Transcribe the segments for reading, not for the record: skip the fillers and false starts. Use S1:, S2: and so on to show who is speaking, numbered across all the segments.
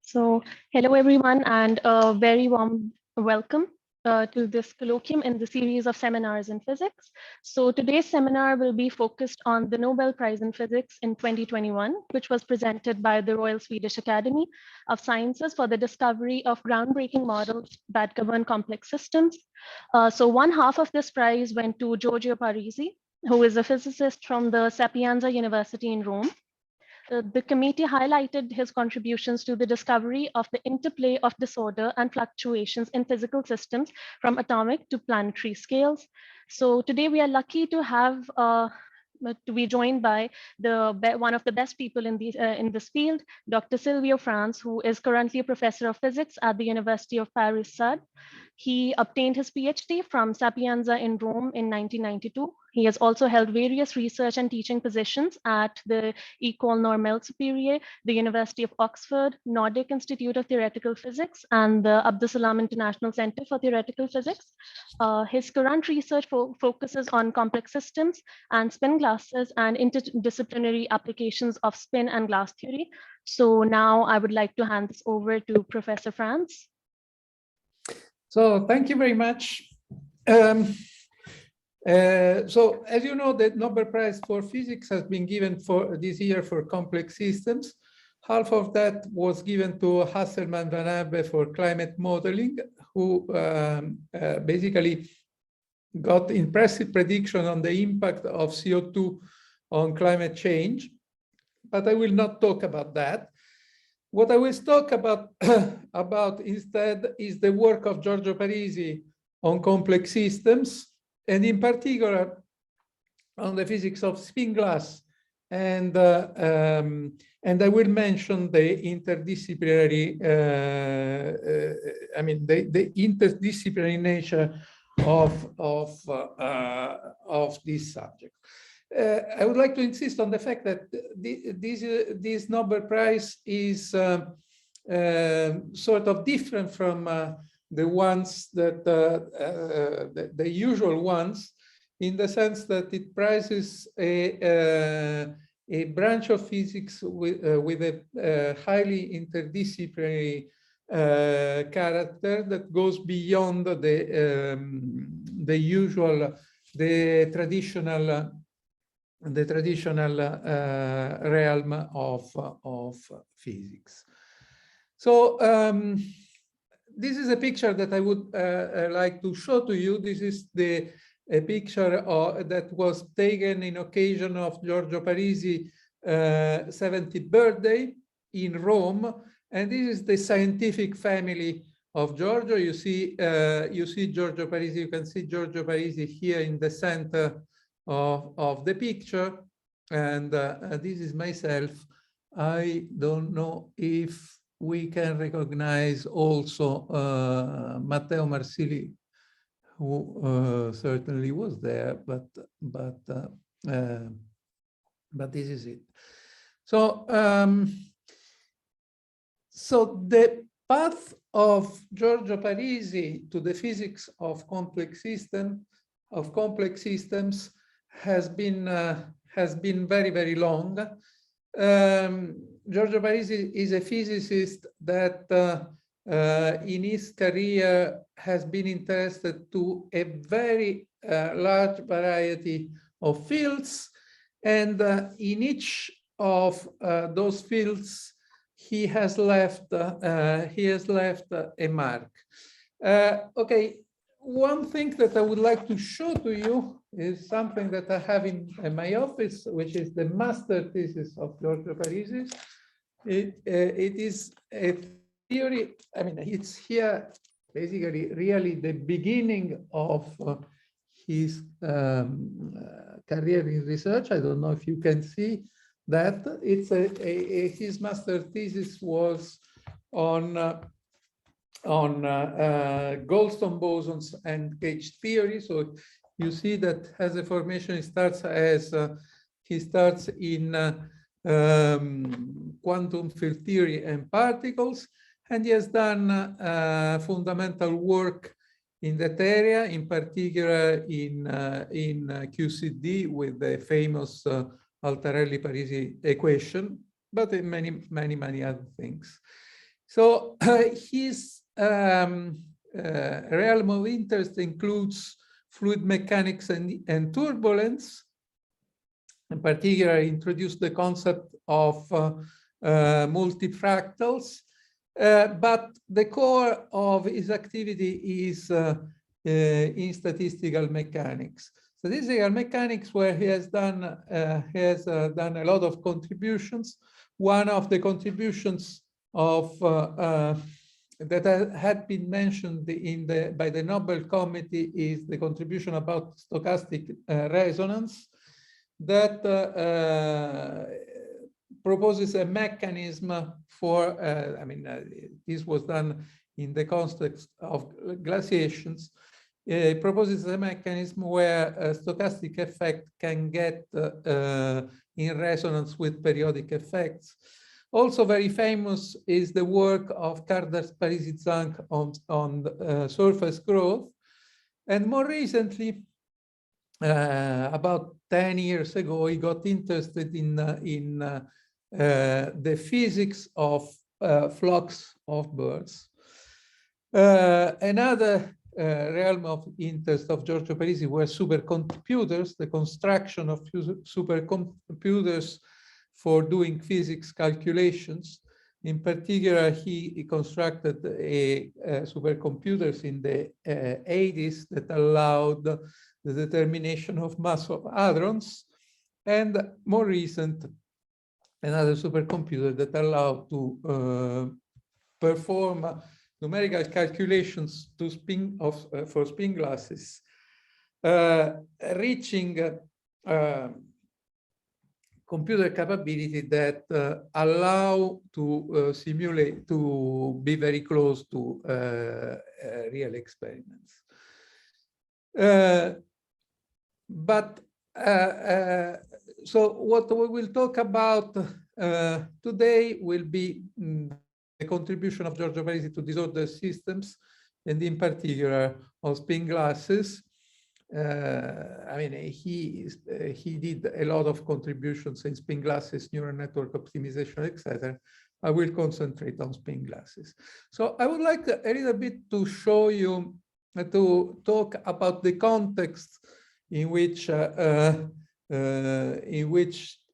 S1: So, hello everyone, and a very warm welcome to this colloquium in the series of seminars in physics. So today's seminar will be focused on the Nobel Prize in Physics in 2021, which was presented by the Royal Swedish Academy of Sciences for the discovery of groundbreaking models that govern complex systems. So one half of this prize went to Giorgio Parisi, who is a physicist from the Sapienza University in Rome. The committee highlighted his contributions to the discovery of the interplay of disorder and fluctuations in physical systems from atomic to planetary scales. So today we are lucky to have to be joined by one of the best people in this field, Dr. Silvio Franz, who is currently a professor of physics at the University of Paris-Sud. He obtained his PhD from Sapienza in Rome in 1992. He has also held various research and teaching positions at the École Normale Supérieure, the University of Oxford, Nordic Institute of Theoretical Physics, and the Abdus Salam International Center for Theoretical Physics. His current research focuses on complex systems and spin glasses and interdisciplinary applications of spin and glass theory. So now I would like to hand this over to Professor Franz.
S2: So thank you very much. So as you know, the Nobel Prize for Physics has been given for this year for complex systems. Half of that was given to Hasselmann Van Abbe for climate modeling, who basically got impressive prediction on the impact of CO2 on climate change. But I will not talk about that. What I will talk about instead is the work of Giorgio Parisi on complex systems, and in particular on the physics of spin glass. And I will mention the interdisciplinary, the interdisciplinary nature of this subject. I would like to insist on the fact that this Nobel Prize is sort of different from the ones that the usual ones, in the sense that it prizes a branch of physics with a highly interdisciplinary character that goes beyond the traditional realm of physics. So this is a picture that I would like to show to you. This is a picture that was taken in occasion of Giorgio Parisi 70th birthday in Rome, and this is the scientific family of Giorgio. You see Giorgio Parisi. You can see Giorgio Parisi here in the center of the picture, and this is myself. I don't know if we can recognize also Matteo Marsili, who certainly was there, but this is it. So so the path of Giorgio Parisi to the physics of complex systems has been very, very long. Giorgio Parisi is a physicist that in his career has been interested to a very large variety of fields, and in each of those fields he has left a mark. Okay, one thing that I would like to show to you is something that I have in my office, which is the master thesis of Giorgio Parisi. It is a theory. I mean, it's here basically really the beginning of his career in research. I don't know if you can see that. It's his master thesis was on Goldstone bosons and gauge theory. So you see that as a formation, he starts in quantum field theory and particles, and he has done fundamental work in that area, in particular in QCD with the famous Altarelli-Parisi equation, but in many other things. So his realm of interest includes fluid mechanics and turbulence. In particular, he introduced the concept of multifractals, but the core of his activity is in statistical mechanics. Statistical mechanics, where he has done a lot of contributions. One of the contributions of that had been mentioned by the Nobel Committee is the contribution about stochastic resonance that proposes a mechanism for, this was done in the context of glaciations. It proposes a mechanism where a stochastic effect can get in resonance with periodic effects. Also very famous is the work of Parisi on surface growth. And more recently, about 10 years ago, he got interested in the physics of flocks of birds. Another realm of interest of Giorgio Parisi were supercomputers, the construction of supercomputers for doing physics calculations. In particular, he constructed supercomputers in the 80s that allowed the determination of mass of hadrons, and more recent, another supercomputer that allowed to perform numerical calculations to for spin glasses, reaching computer capability that allow to simulate, to be very close to real experiments. So what we will talk about today will be the contribution of Giorgio Parisi to disordered systems, and in particular of spin glasses. He did a lot of contributions in spin glasses, neural network optimization, etc. I will concentrate on spin glasses. So I would like a little bit to show you, to talk about the context in which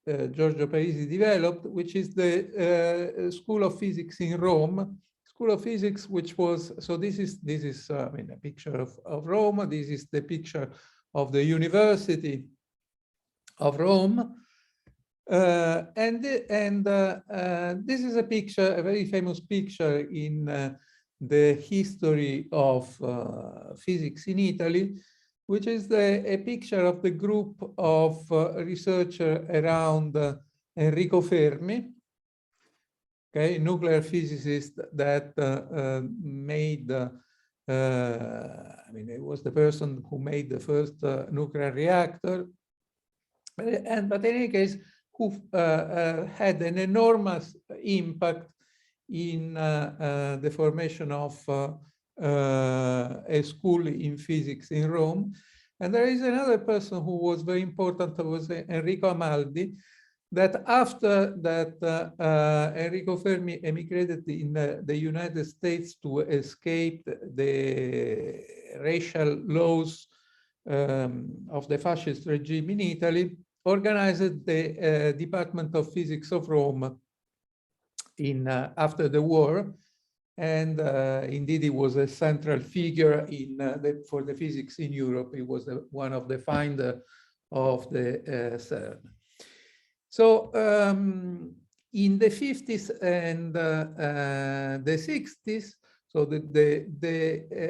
S2: Giorgio Parisi developed, which is the School of Physics in Rome. School of Physics, which was, so this is a picture of Rome. This is the picture of the University of Rome. This is a picture, a very famous picture in the history of physics in Italy, which is a picture of the group of researchers around Enrico Fermi, okay, nuclear physicist that made, it was the person who made the first nuclear reactor, but in any case, who had an enormous impact in the formation of a school in physics in Rome. And there is another person who was very important, was Enrico Amaldi, that after that Enrico Fermi emigrated in the United States to escape the racial laws of the fascist regime in Italy, organized the Department of Physics of Rome after the war. And indeed, he was a central figure for the physics in Europe. He was one of the founders of the CERN. So in the 50s and the 60s, so the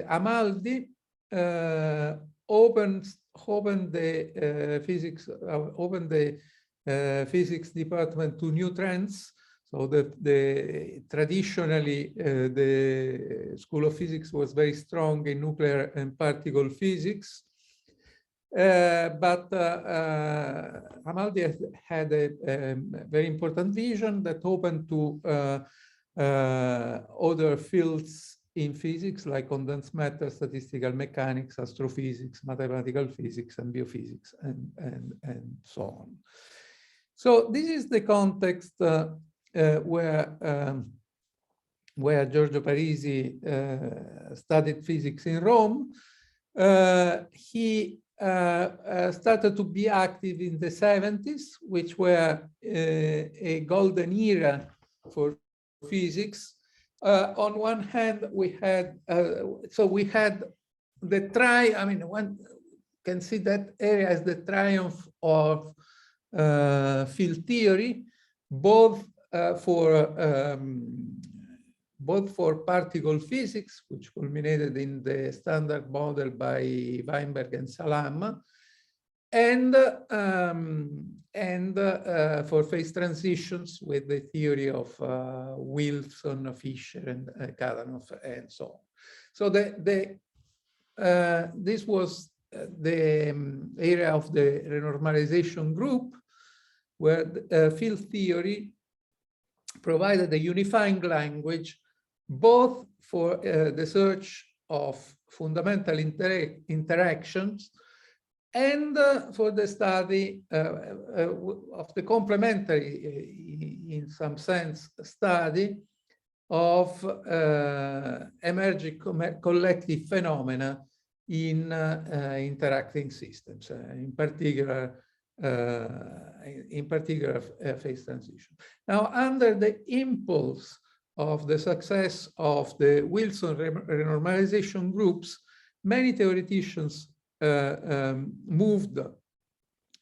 S2: Amaldi opened the physics department to new trends. So traditionally, the School of Physics was very strong in nuclear and particle physics. But Amaldi had a very important vision that opened to other fields in physics, like condensed matter, statistical mechanics, astrophysics, mathematical physics, and biophysics, and so on. So this is the context where where Giorgio Parisi studied physics in Rome. He started to be active in the 70s, which were a golden era for physics. On one hand, we had one can see that area as the triumph of field theory, both for particle physics, which culminated in the Standard Model by Weinberg and Salam, and for phase transitions with the theory of Wilson, Fisher, and Kadanoff, and so on. So this was the area of the renormalization group, where field theory provided a unifying language both for the search of fundamental interactions and for the study of the complementary, in some sense, study of emerging collective phenomena in interacting systems, in particular phase transition. Now, under the impulse of the success of the Wilson renormalization groups, many theoreticians moved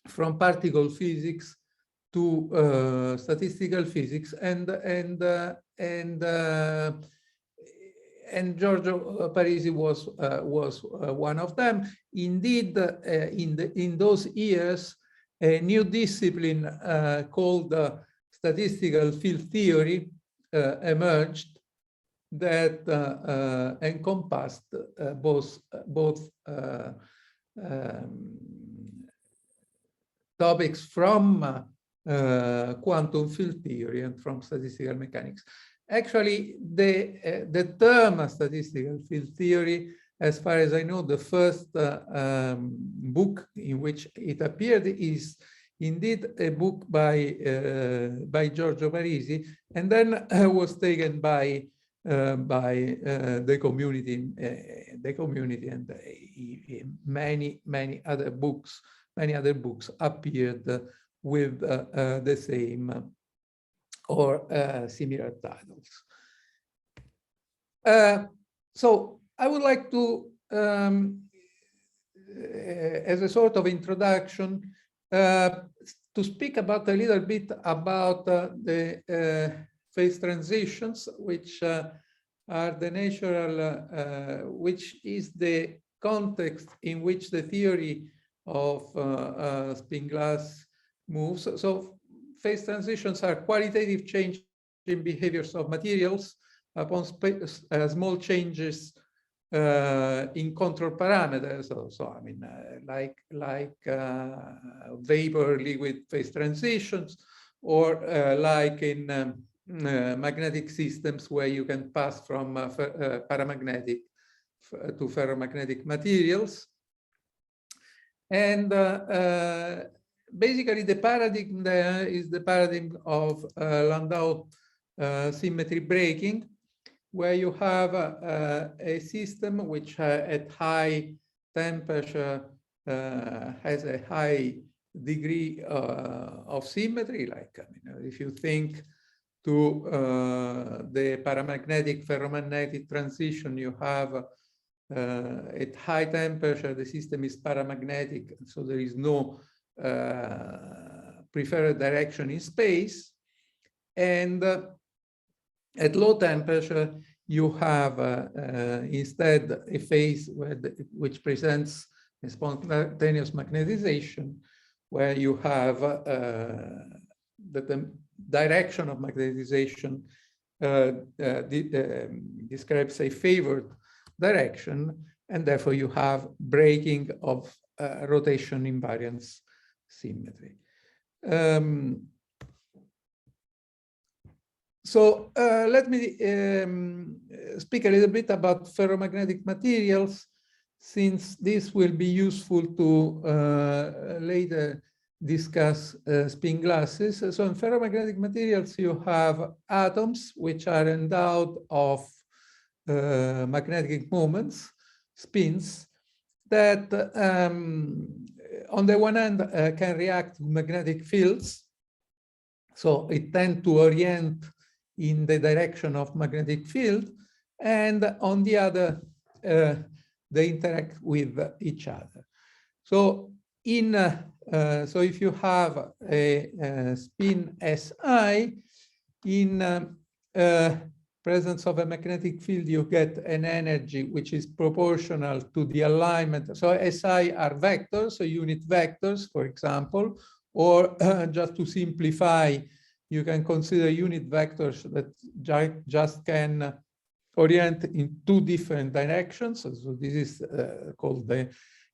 S2: from particle physics to statistical physics, and Giorgio Parisi was one of them. Indeed, in those years, a new discipline called statistical field theory emerged that encompassed both topics from quantum field theory and from statistical mechanics. Actually, the term statistical field theory, as far as I know, the first book in which it appeared is indeed a book by Giorgio Parisi, and then was taken by the community and many other books appeared with the same or similar titles. So I would like to, as a sort of introduction, to speak about a little bit about the phase transitions, which are the natural, which is the context in which the theory of spin-glass moves. So phase transitions are qualitative change in behaviors of materials upon small changes in control parameters. So I mean, like vapor liquid phase transitions, or like in magnetic systems where you can pass from paramagnetic to ferromagnetic materials. And basically, the paradigm there is the paradigm of Landau symmetry breaking, where you have a system which at high temperature has a high degree of symmetry. Like, I mean, if you think to the paramagnetic ferromagnetic transition, you have at high temperature, the system is paramagnetic, so there is no preferred direction in space. And at low temperature, you have instead a phase which presents a spontaneous magnetization, where you have the direction of magnetization describes a favored direction, and therefore you have breaking of rotation invariance symmetry. So let me speak a little bit about ferromagnetic materials, since this will be useful to later discuss spin glasses. So in ferromagnetic materials, you have atoms which are endowed of magnetic moments, spins, that on the one hand can react to magnetic fields. So it tends to orient in the direction of magnetic field, and on the other, they interact with each other. So so if you have a spin Si, in presence of a magnetic field, you get an energy which is proportional to the alignment. So Si are vectors, so unit vectors, for example, or just to simplify, you can consider unit vectors that just can orient in two different directions. So this is called the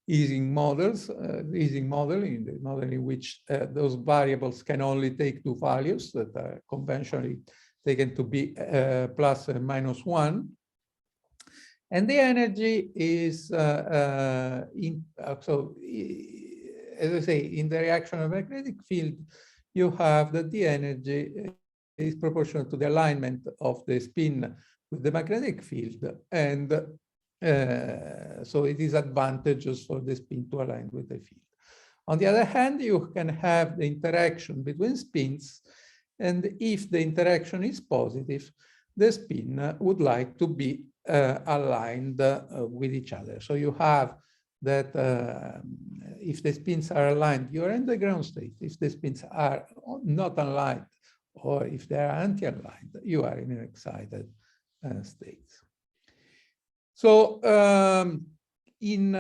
S2: Ising models, Ising model, in the model in which those variables can only take two values that are conventionally taken to be plus and minus 1. And the energy is, so as I say, in the reaction of magnetic field, you have that the energy is proportional to the alignment of the spin with the magnetic field, and so it is advantageous for the spin to align with the field. On the other hand, you can have the interaction between spins, and if the interaction is positive, the spin would like to be aligned with each other. So you have that if the spins are aligned, you're in the ground state. If the spins are not aligned, or if they are anti-aligned, you are in an excited state. So in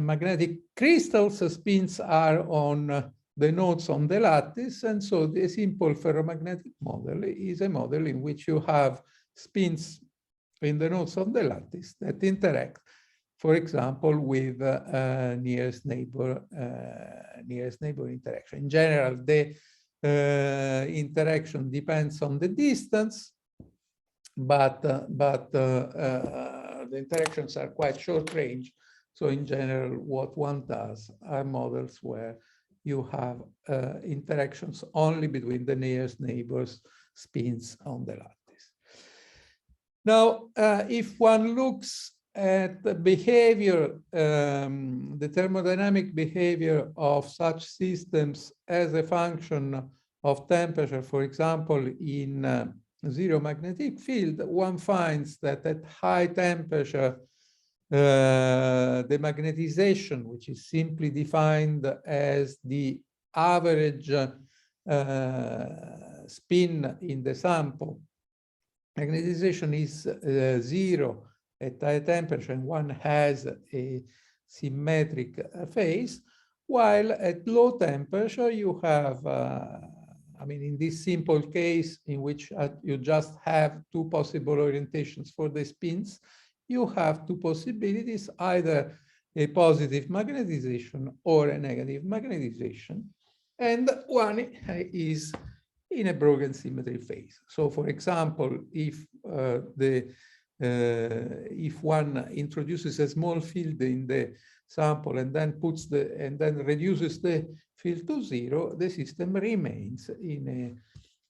S2: magnetic crystals, spins are on the nodes on the lattice, and so the simple ferromagnetic model is a model in which you have spins in the nodes of the lattice that interact, for example, with nearest neighbor interaction. In general, the interaction depends on the distance, but the interactions are quite short range. So in general, what one does are models where you have interactions only between the nearest neighbors' spins on the lattice. Now, if one looks at the behavior, the thermodynamic behavior of such systems as a function of temperature, for example, in zero magnetic field, one finds that at high temperature, the magnetization, which is simply defined as the average spin in the sample, magnetization is 0 at high temperature, and one has a symmetric phase, while at low temperature you have, I mean, in this simple case in which you just have two possible orientations for the spins, you have two possibilities, either a positive magnetization or a negative magnetization, and one is in a broken symmetry phase. So, for example, if if one introduces a small field in the sample and then reduces the field to 0, the system remains in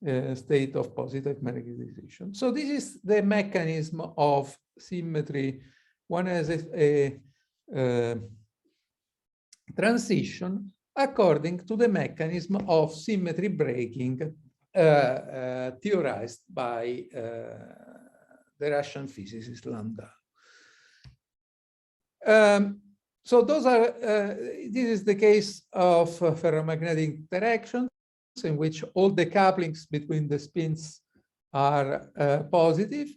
S2: a state of positive magnetization. So this is the mechanism of symmetry. One has a transition according to the mechanism of symmetry breaking theorized by the Russian physicist Landau. So those are, this is the case of ferromagnetic interactions in which all the couplings between the spins are positive.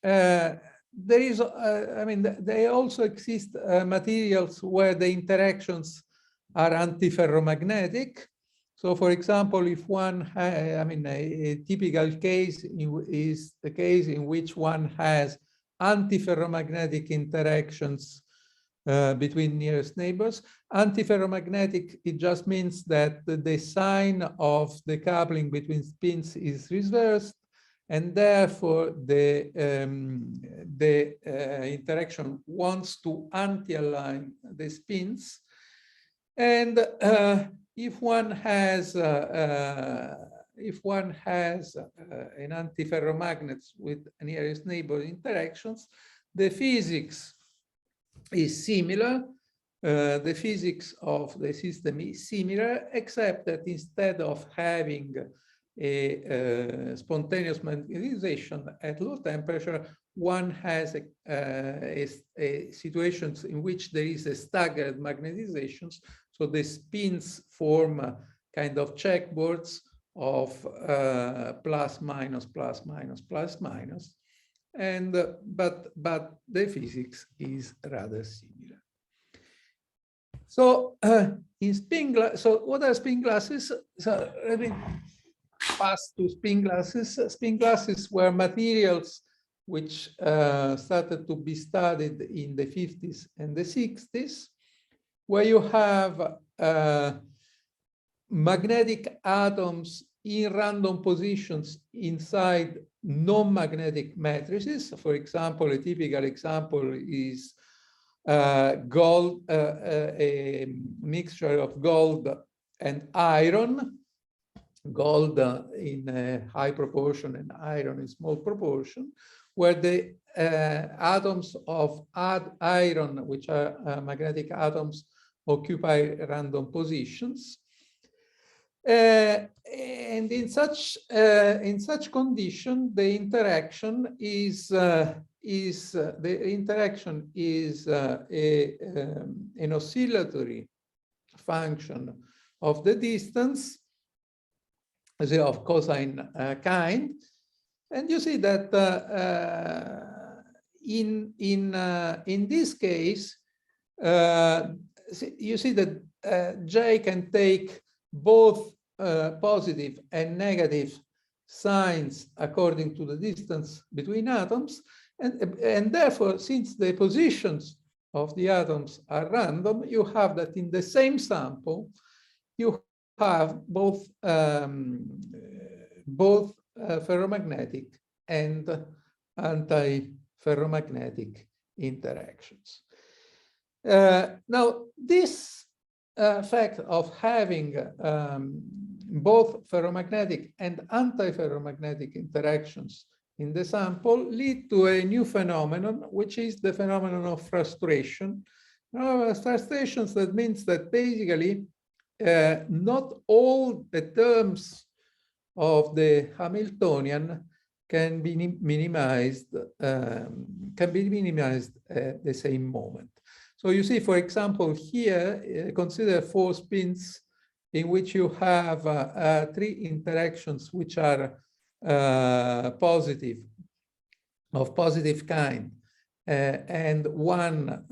S2: There is, I mean, there also exist materials where the interactions are antiferromagnetic. So, for example, if one, I mean, a typical case is the case in which one has antiferromagnetic interactions between nearest neighbors. Antiferromagnetic, it just means that the sign of the coupling between spins is reversed, and therefore the interaction wants to anti-align the spins. And if one has an antiferromagnet with nearest neighbor interactions, the physics is similar. The physics of the system is similar, except that instead of having a spontaneous magnetization at low temperature, one has situations in which there is a staggered magnetizations. So the spins form kind of checkboards of plus, minus, plus, minus, plus, minus. And but the physics is rather similar. So in spin glass, so what are spin glasses? So let me pass to spin glasses. Spin glasses were materials which started to be studied in the 50s and the 60s, where you have magnetic atoms in random positions inside non-magnetic matrices. For example, a typical example is gold, a mixture of gold and iron, gold in a high proportion and iron in small proportion, where the atoms of iron, which are magnetic atoms, occupy random positions. And in such condition, the interaction is an oscillatory function of the distance, of cosine kind, and you see that in this case, you see that J can take both positive and negative signs according to the distance between atoms, and therefore, since the positions of the atoms are random, you have that in the same sample you have both ferromagnetic and anti-ferromagnetic interactions. Now, this fact of having both ferromagnetic and anti-ferromagnetic interactions in the sample lead to a new phenomenon, which is the phenomenon of frustration. Frustrations, that means that basically not all the terms of the Hamiltonian can be minimized at the same moment. So you see, for example, here, consider 4 spins in which you have 3 interactions which are positive, of positive kind, and 1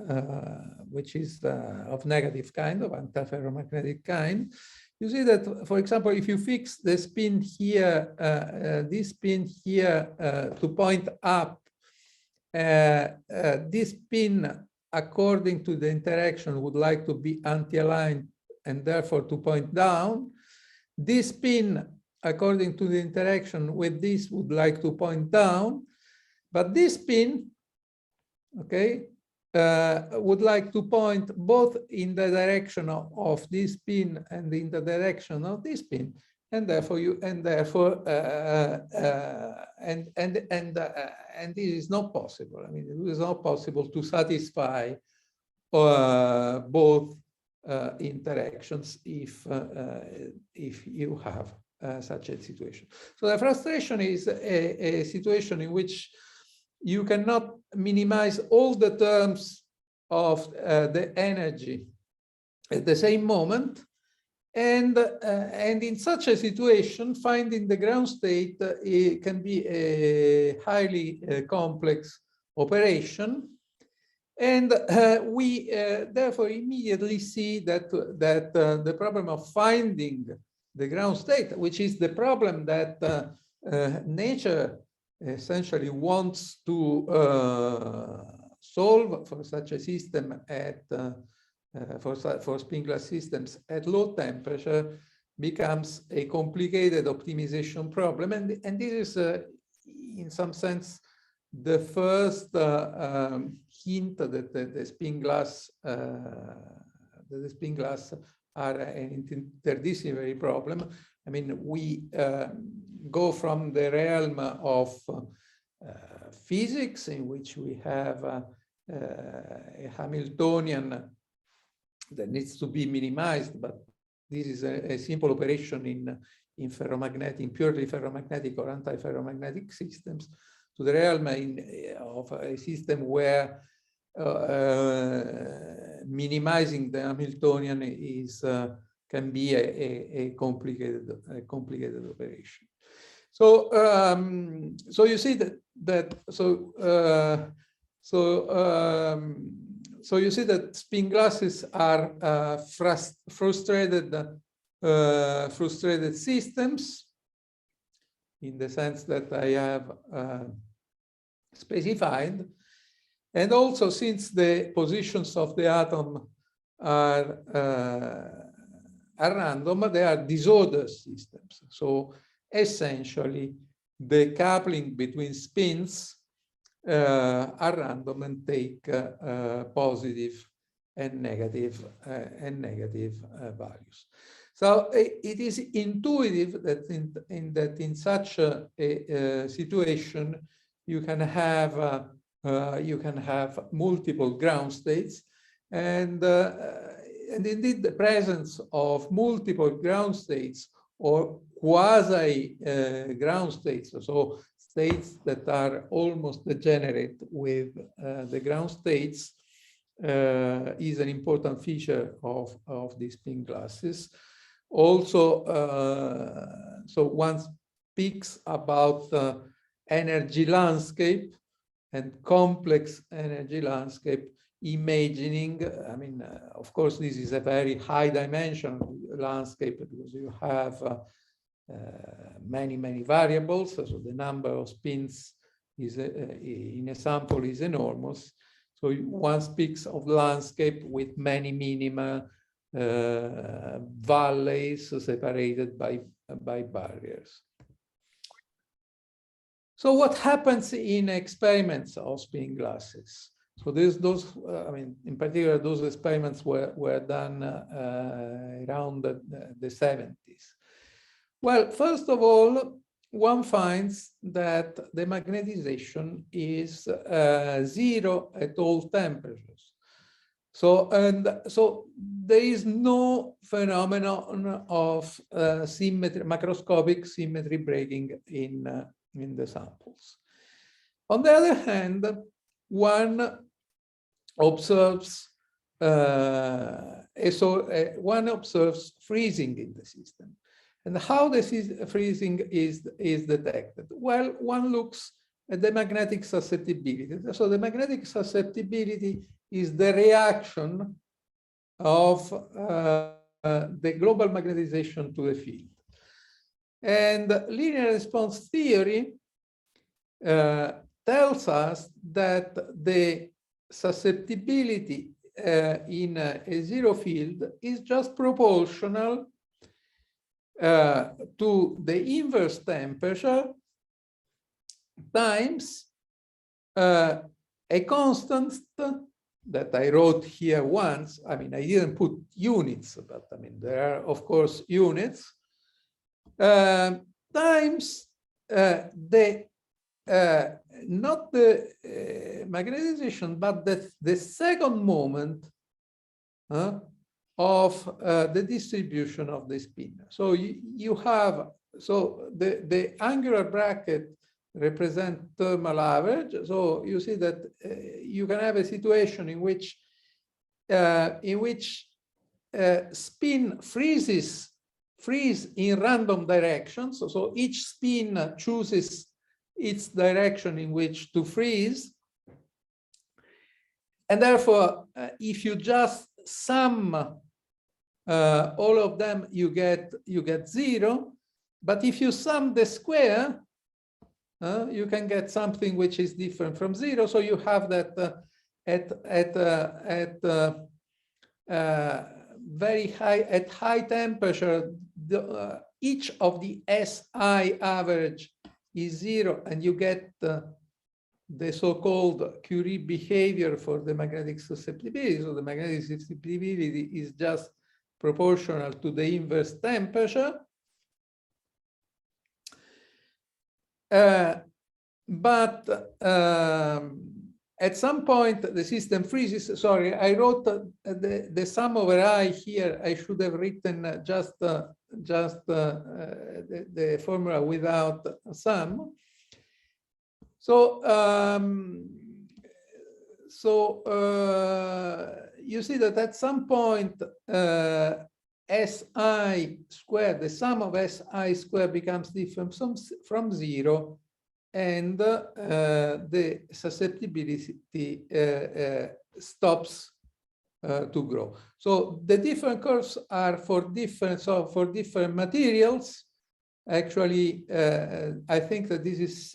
S2: which is of negative kind, of antiferromagnetic kind. You see that, for example, if you fix the spin here, this spin here to point up, this spin, according to the interaction, would like to be anti-aligned and therefore to point down. This spin, according to the interaction with this, would like to point down. But this spin, okay, would like to point both in the direction of this spin and in the direction of this spin, and therefore and this is not possible. I mean, it is not possible to satisfy both interactions if you have such a situation. So the frustration is a situation in which you cannot minimize all the terms of the energy at the same moment, and in such a situation, finding the ground state can be a highly complex operation, and we therefore immediately see that the problem of finding the ground state, which is the problem that nature essentially wants to solve for such a system at for spin glass systems at low temperature, becomes a complicated optimization problem, and this is in some sense the first hint that the the spin glass are an interdisciplinary problem. I mean, we go from the realm of physics, in which we have a Hamiltonian that needs to be minimized, but this is a simple operation in purely ferromagnetic or anti-ferromagnetic systems, to the realm of a system where minimizing the Hamiltonian can be a complicated operation. So so you see so you see that spin glasses are frustrated systems, in the sense that I have specified. And also, since the positions of the atom are random, they are disordered systems. So essentially, the coupling between spins are random and take positive and negative values. So it is intuitive that in such a situation you can have multiple ground states, and indeed the presence of multiple ground states or quasi ground states, so states that are almost degenerate with the ground states, is an important feature of these spin glasses. Also, so one speaks about energy landscape and complex energy landscape imagining. I mean, of course, this is a very high dimension landscape because you have many variables. So the number of spins is in a sample is enormous. So one speaks of landscape with many minima, valleys separated by barriers. So what happens in experiments of spin glasses? So those, I mean, in particular, those experiments were done around the 70s. Well, first of all, one finds that the magnetization is zero at all temperatures. So there is no phenomenon of macroscopic symmetry breaking in the samples. On the other hand, one observes freezing in the system. And how this freezing is detected? Well, one looks at the magnetic susceptibility. So the magnetic susceptibility is the reaction of the global magnetization to the field. And linear response theory tells us that the susceptibility in a zero field is just proportional to the inverse temperature times a constant that I wrote here once. I mean, I didn't put units, but I mean, there are, of course, units, times not the magnetization, but the second moment of the distribution of the spin. So you have, so the angular bracket represent thermal average. So you see that you can have a situation in which spin freeze in random directions. So each spin chooses its direction in which to freeze. And therefore, if you just sum all of them, you get zero. But if you sum the square, you can get something which is different from zero. So you have that very high, at high temperature, each of the SI average is zero, and you get the so-called Curie behavior for the magnetic susceptibility. So the magnetic susceptibility is just proportional to the inverse temperature. But at some point, the system freezes. Sorry, I wrote the sum over I here. I should have written just the formula without sum. So, you see that at some point, Si squared, the sum of Si squared becomes different from 0, and the susceptibility stops to grow. So the different curves are for different materials. Actually, I think that this is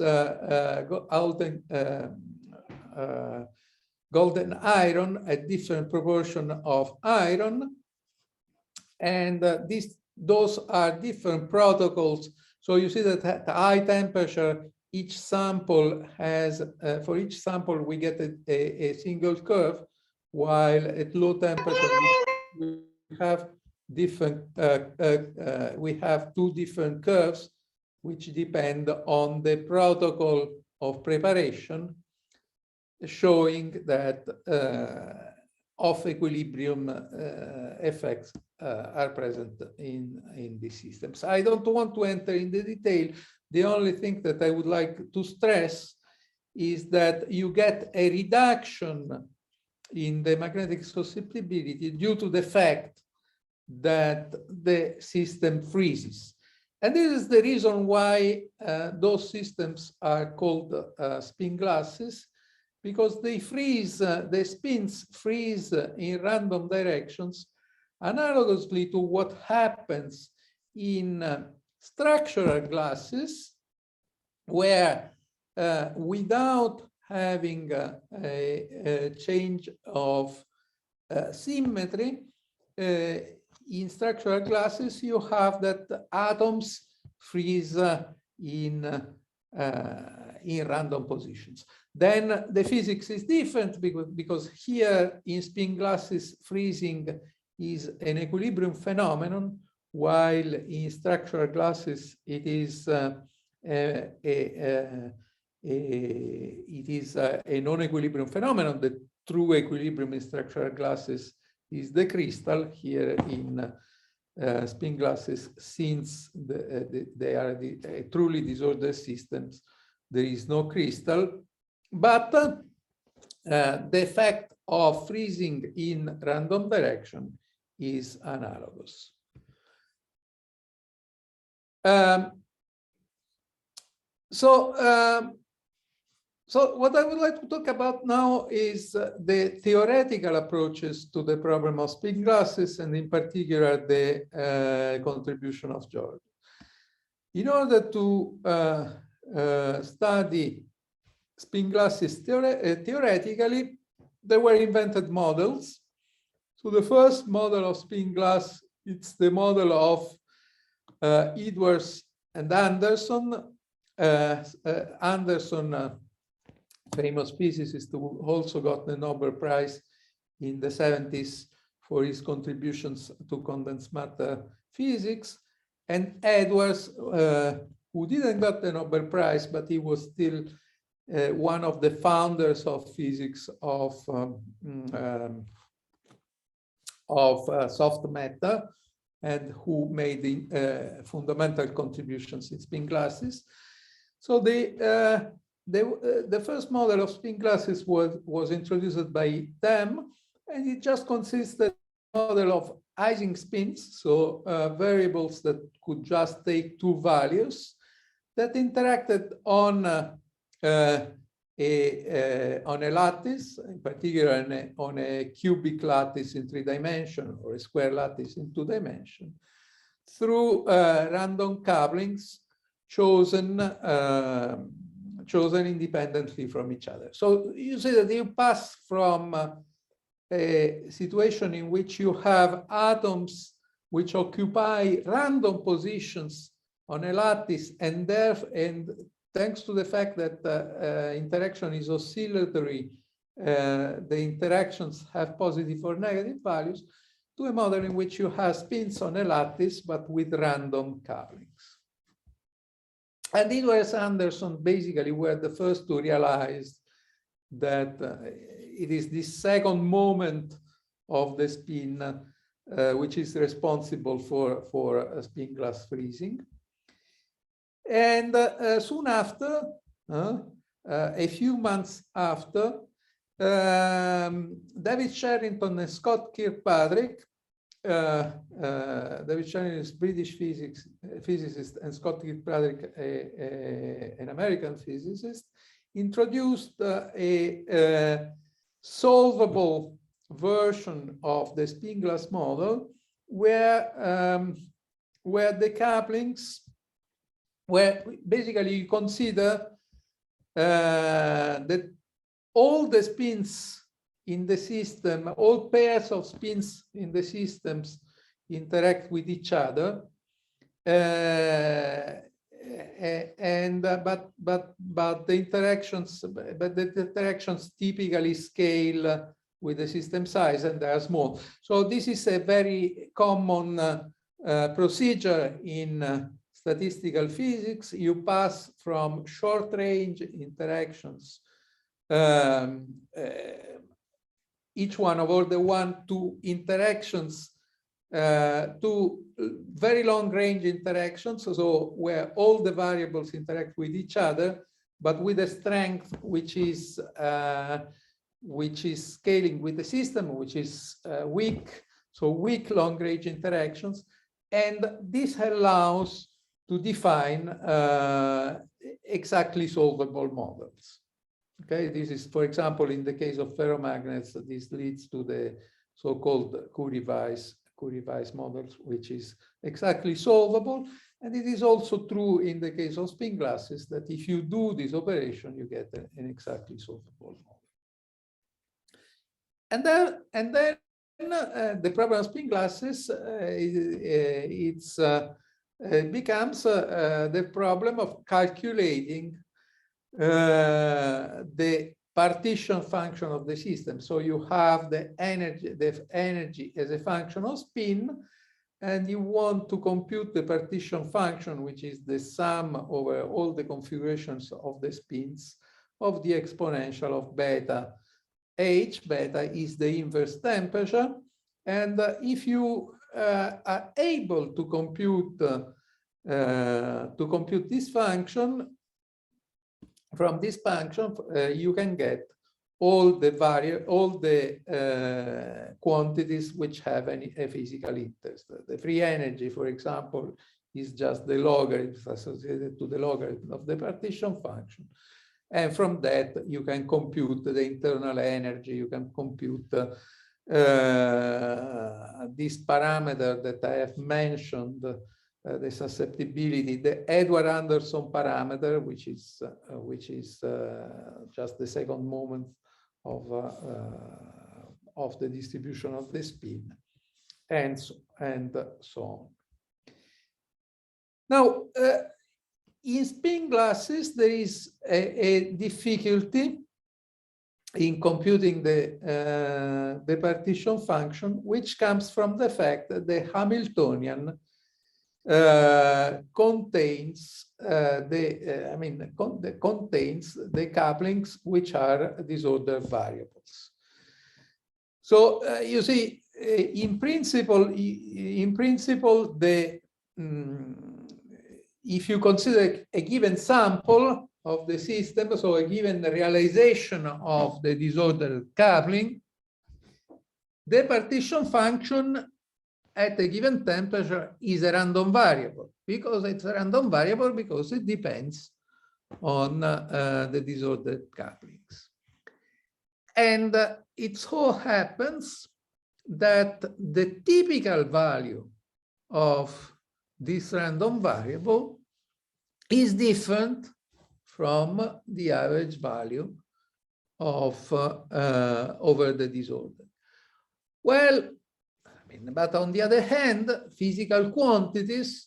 S2: golden iron, a different proportion of iron, and those are different protocols. So you see that at high temperature, each sample has, for each sample, we get a single curve, while at low temperature, we have different, we have two different curves, which depend on the protocol of preparation, showing that off equilibrium effects are present in these systems. I don't want to enter in the detail. The only thing that I would like to stress is that you get a reduction in the magnetic susceptibility due to the fact that the system freezes. And this is the reason why those systems are called spin glasses, because they freeze, the spins freeze in random directions, analogously to what happens in structural glasses, where without having a change of symmetry, in structural glasses, you have that atoms freeze in random positions. Then the physics is different because here in spin glasses, freezing is an equilibrium phenomenon, while in structural glasses it is a non-equilibrium phenomenon. The true equilibrium in structural glasses is the crystal. Here in spin glasses, since they are truly disordered systems, there is no crystal. But the effect of freezing in random direction is analogous. So what I would like to talk about now is the theoretical approaches to the problem of spin glasses, and in particular the contribution of Giorgio. In order to study spin glasses theoretically, there were invented models. So the first model of spin glass, it's the model of Edwards and Anderson. Anderson, famous physicist who also got the Nobel Prize in the 70s for his contributions to condensed matter physics, and Edwards, who didn't get the Nobel Prize, but he was still one of the founders of physics of soft matter, and who made the fundamental contributions in spin glasses. So the first model of spin glasses was introduced by them, and it just consisted of a model of Ising spins, so variables that could just take two values that interacted on a lattice, in particular on a cubic lattice in 3 dimensions or a square lattice in 2 dimensions, through random couplings chosen independently from each other. So you see that you pass from a situation in which you have atoms which occupy random positions on a lattice and thanks to the fact that interaction is oscillatory, the interactions have positive or negative values, to a model in which you have spins on a lattice, but with random couplings. And it was Anderson basically were the first to realize that it is this second moment of the spin which is responsible for spin glass freezing. And soon after, a few months after, David Sherrington and Scott Kirkpatrick, David Sherrington is British physicist, and Scott Kirkpatrick, an American physicist, introduced a solvable version of the spin glass model where the couplings, where basically you consider that all the spins in the system, all pairs of spins in the systems interact with each other, but the interactions typically scale with the system size, and they are small. So this is a very common procedure in statistical physics. You pass from short-range interactions, each one of order 1, to interactions, to very long-range interactions, so where all the variables interact with each other, but with a strength which is scaling with the system, which is weak, so weak long-range interactions. And this allows to define exactly solvable models. Okay, this is, for example, in the case of ferromagnets, this leads to the so-called Curie-Weiss models, which is exactly solvable. And it is also true in the case of spin glasses that if you do this operation, you get an exactly solvable model. And then the problem of spin glasses becomes the problem of calculating the partition function of the system. So you have the energy as a function of spin, and you want to compute the partition function, which is the sum over all the configurations of the spins of the exponential of beta h. Beta is the inverse temperature. And if you are able to compute this function, from this function, you can get all the quantities which have a physical interest. The free energy, for example, is just the logarithm associated to the logarithm of the partition function. And from that, you can compute the internal energy. You can compute this parameter that I have mentioned, the susceptibility, the Edward-Anderson parameter, which is just the second moment of the distribution of the spin, and so on. Now, in spin glasses, there is a difficulty in computing the partition function, which comes from the fact that the Hamiltonian contains contains the couplings which are disordered variables. So you see, in principle, if you consider a given sample of the system, so a given realization of the disordered coupling, the partition function at a given temperature is a random variable. Because it's a random variable because it depends on the disordered couplings. And it so happens that the typical value of this random variable is different from the average value of over the disorder. Well, but on the other hand, physical quantities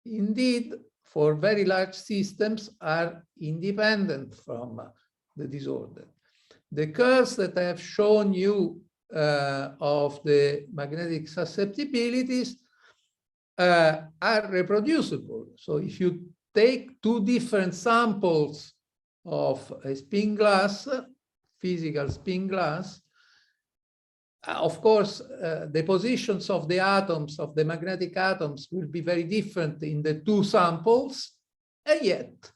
S2: indeed for very large systems are independent from the disorder. The curves that I have shown you of the magnetic susceptibilities are reproducible. So if you take two different samples of a spin glass, physical spin glass, of course, the positions of the atoms, of the magnetic atoms, will be very different in the two samples, and yet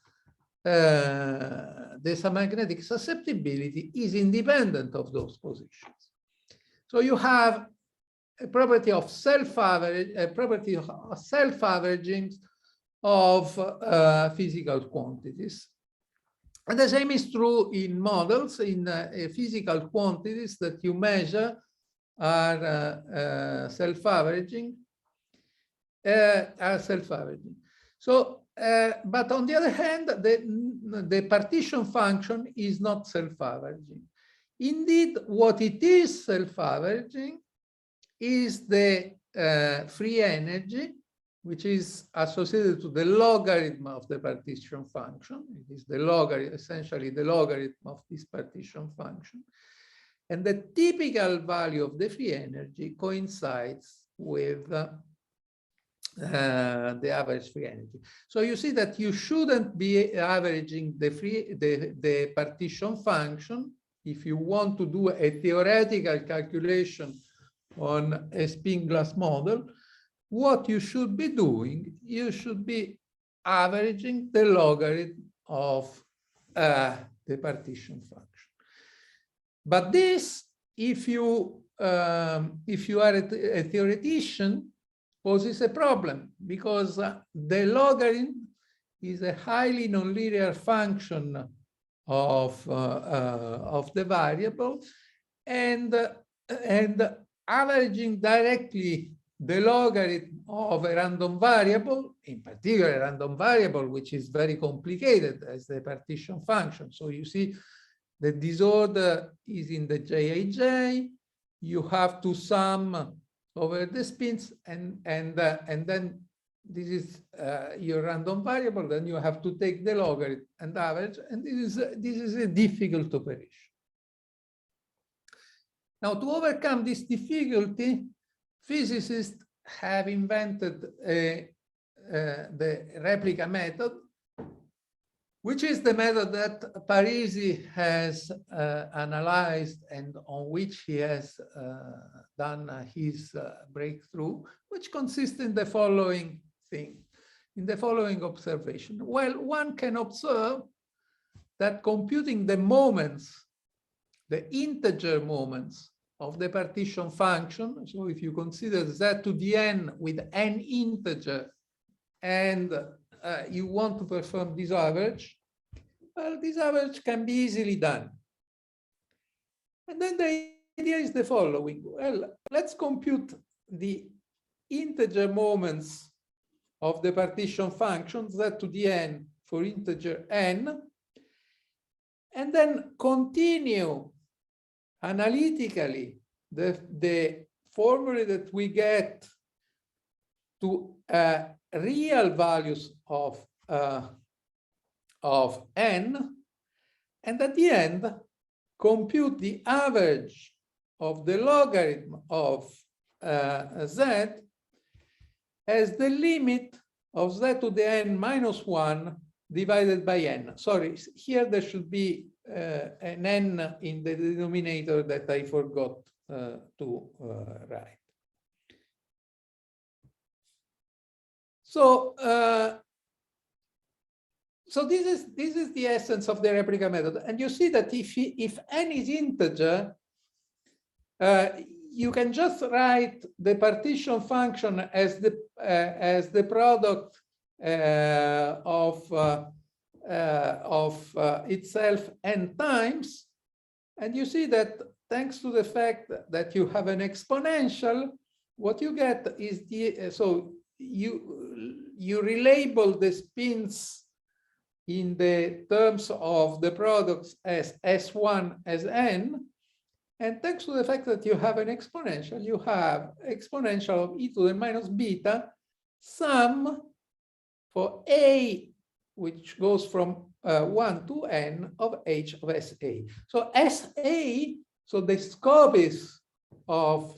S2: the magnetic susceptibility is independent of those positions. So you have a property of self-averaging of physical quantities. And the same is true in models. In physical quantities that you measure are self-averaging. So, but on the other hand, the partition function is not self-averaging. Indeed, what it is self-averaging is the free energy, which is associated to the logarithm of the partition function. It is the logarithm, essentially the logarithm of this partition function. And the typical value of the free energy coincides with the average free energy. So you see that you shouldn't be averaging the partition function if you want to do a theoretical calculation on a spin glass model. What you should be doing, you should be averaging the logarithm of the partition function. But this, if you are a theoretician, poses a problem, because the logarithm is a highly nonlinear function of the variable, and averaging directly the logarithm of a random variable, in particular a random variable which is very complicated as the partition function. So you see the disorder is in the Jij. You have to sum over the spins, and then this is your random variable. Then you have to take the logarithm and average, and this is a difficult operation. Now, to overcome this difficulty, physicists have invented the replica method, which is the method that Parisi has analyzed and on which he has done his breakthrough, which consists in the following thing, in the following observation. Well, one can observe that computing the moments, the integer moments of the partition function, so if you consider z to the n with n integer, and you want to perform this average, well, this average can be easily done. And then the idea is the following. Well, let's compute the integer moments of the partition function, z to the n for integer n, and then continue analytically the formula that we get to real values of n, and at the end compute the average of the logarithm of z as the limit of z to the n minus 1 divided by n. Sorry, here there should be an n in the denominator that I forgot to write. So, so this is the essence of the replica method, and you see that if n is integer, you can just write the partition function as the product of itself n times, and you see that thanks to the fact that you have an exponential, what you get is the so you relabel the spins in the terms of the products as S1 as n, and thanks to the fact that you have an exponential, you have exponential of e to the minus beta sum for A, which goes from 1 to n of h of SA. So SA, so the scope of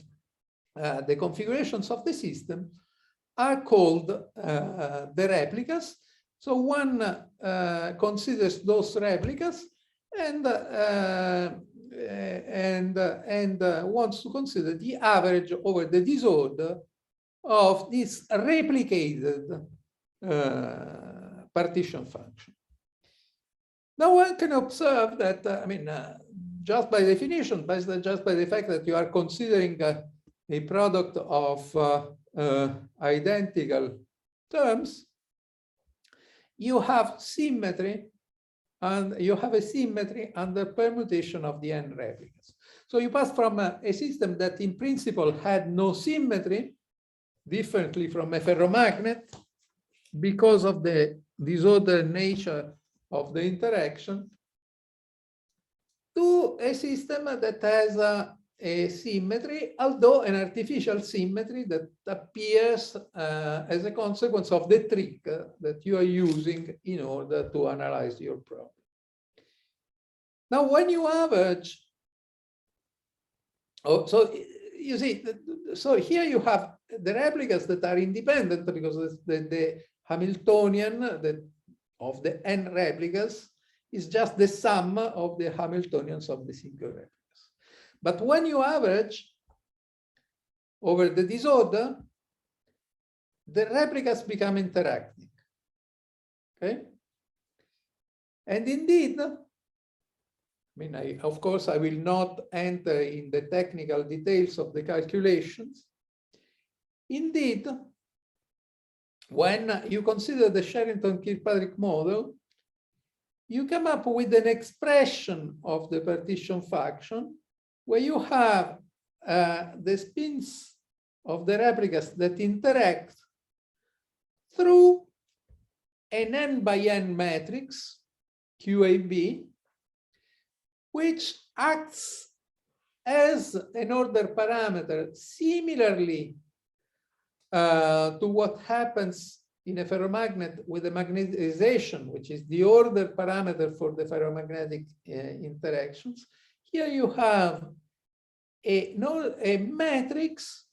S2: the configurations of the system are called the replicas. So one considers those replicas and wants to consider the average over the disorder of this replicated partition function. Now one can observe that, just by definition, just by the fact that you are considering a product of identical terms, you have symmetry, and you have a symmetry under permutation of the n replicas. So you pass from a system that in principle had no symmetry, differently from a ferromagnet, because of the disordered nature of the interaction, to a system that has a symmetry, although an artificial symmetry that appears as a consequence of the trick that you are using in order to analyze your problem. Now, when you average, so you see, so here you have the replicas that are independent, because the Hamiltonian of the n replicas is just the sum of the Hamiltonians of the single replicas. But when you average over the disorder, the replicas become interacting. Okay? And indeed, of course, I will not enter in the technical details of the calculations. Indeed, when you consider the Sherrington-Kirkpatrick model, you come up with an expression of the partition function where you have the spins of the replicas that interact through an n by n matrix, QAB, which acts as an order parameter similarly to what happens in a ferromagnet with a magnetization, which is the order parameter for the ferromagnetic interactions. Here you have a matrix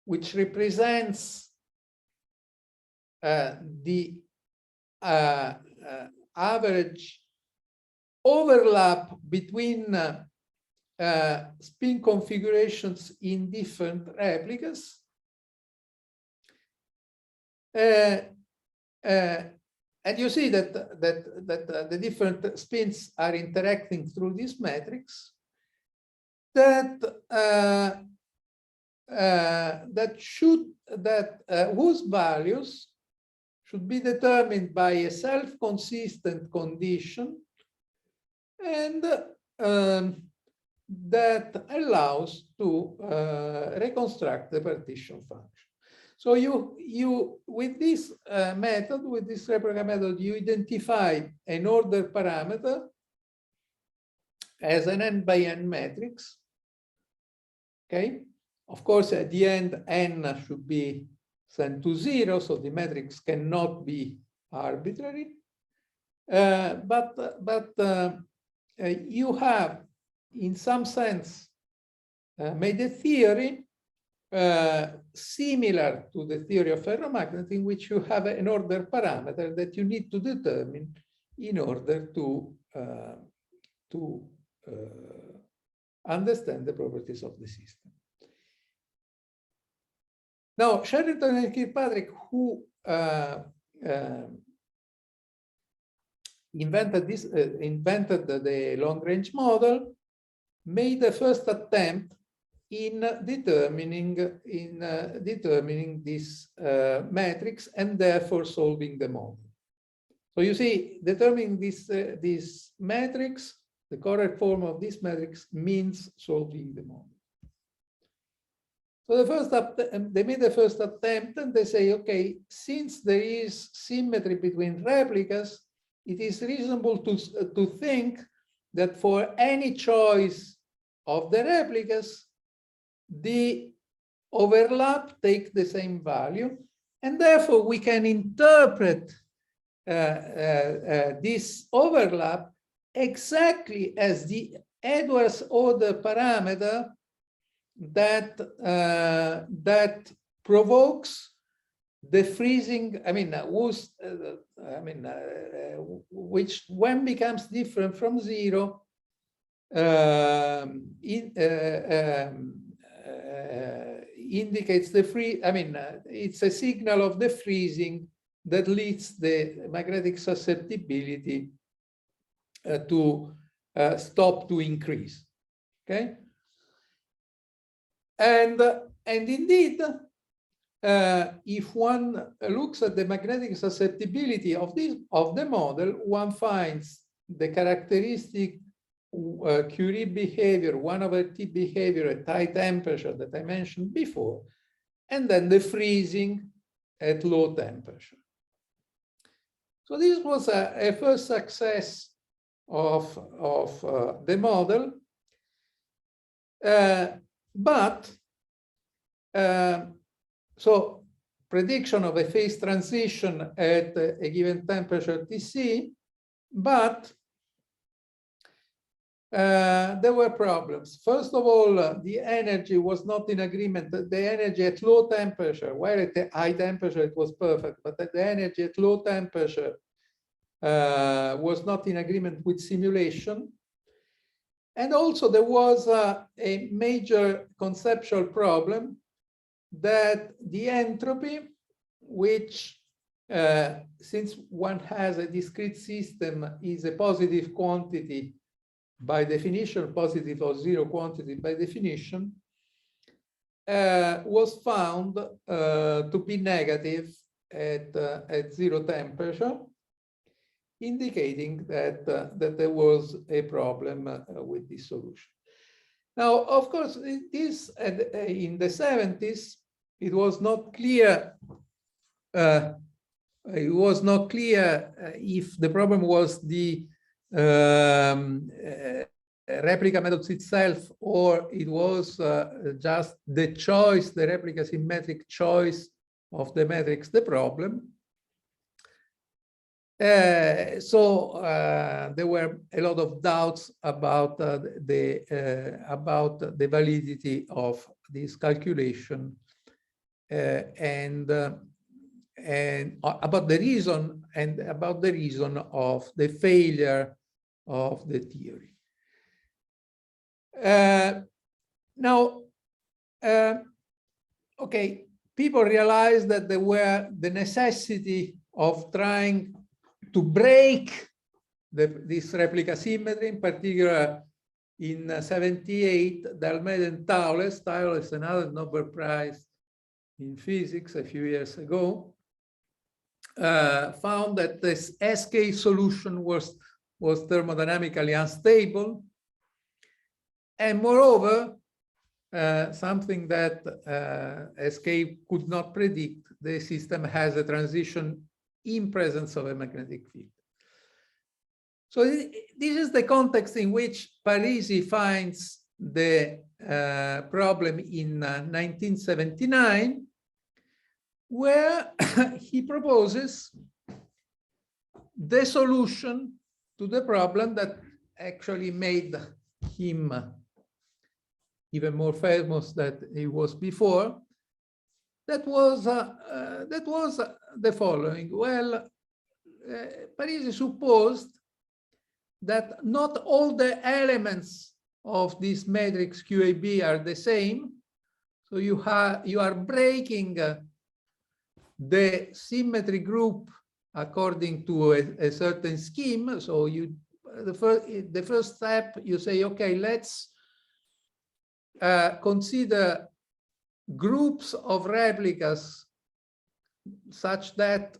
S2: which represents the average overlap between spin configurations in different replicas. And you see that the different spins are interacting through this matrix whose values should be determined by a self-consistent condition, and that allows to reconstruct the partition function. So you with this method, with this replica method, you identify an order parameter as an n by n matrix. Okay. Of course, at the end, n should be sent to 0, so the matrix cannot be arbitrary. You have, in some sense, made a theory similar to the theory of ferromagnet, in which you have an order parameter that you need to determine in order to understand the properties of the system. Now, Sherrington and Kirkpatrick, who invented the long-range model, made the first attempt in determining this matrix and therefore solving the model. So you see, determining this matrix, the correct form of this matrix, means solving the model. So they made the first attempt, and they say, okay, since there is symmetry between replicas, it is reasonable to think that for any choice of the replicas, the overlap takes the same value, and therefore we can interpret this overlap exactly as the Edwards order parameter that that provokes the freezing. I mean, which when becomes different from zero, indicates the free. I mean, it's a signal of the freezing that leads the magnetic susceptibility to stop to increase. Okay, and indeed, if one looks at the magnetic susceptibility of the model, one finds the characteristic Curie behavior, 1/T behavior at high temperature that I mentioned before, and then the freezing at low temperature. So this was a first success of the model, so prediction of a phase transition at a given temperature Tc, but there were problems. First of all, the energy was not in agreement. The energy at low temperature, while at the high temperature it was perfect, but the energy at low temperature was not in agreement with simulation. And also there was a major conceptual problem that the entropy, which since one has a discrete system, is a positive quantity by definition, positive or zero quantity by definition, was found to be negative at zero temperature, indicating that there was a problem with this solution. Now, of course, this in the 70s, it was not clear. It was not clear if the problem was the replica methods itself, or it was just the choice, the replica symmetric choice of the metrics, the problem. So there were a lot of doubts about the validity of this calculation and about the reason of the failure of the theory. Now, okay, people realized that there were the necessity of trying to break this replica symmetry, in particular in 78, D'Almeida and Thales, another Nobel Prize in physics a few years ago, found that this SK solution was thermodynamically unstable. And moreover, something that SK could not predict, the system has a transition in presence of a magnetic field. So this is the context in which Parisi finds the problem in 1979, where he proposes the solution to the problem that actually made him even more famous than he was before. That was the following. Well, Parisi supposed that not all the elements of this matrix QAB are the same. So you are breaking the symmetry group according to a certain scheme. So the first step, you say, okay, let's consider groups of replicas such that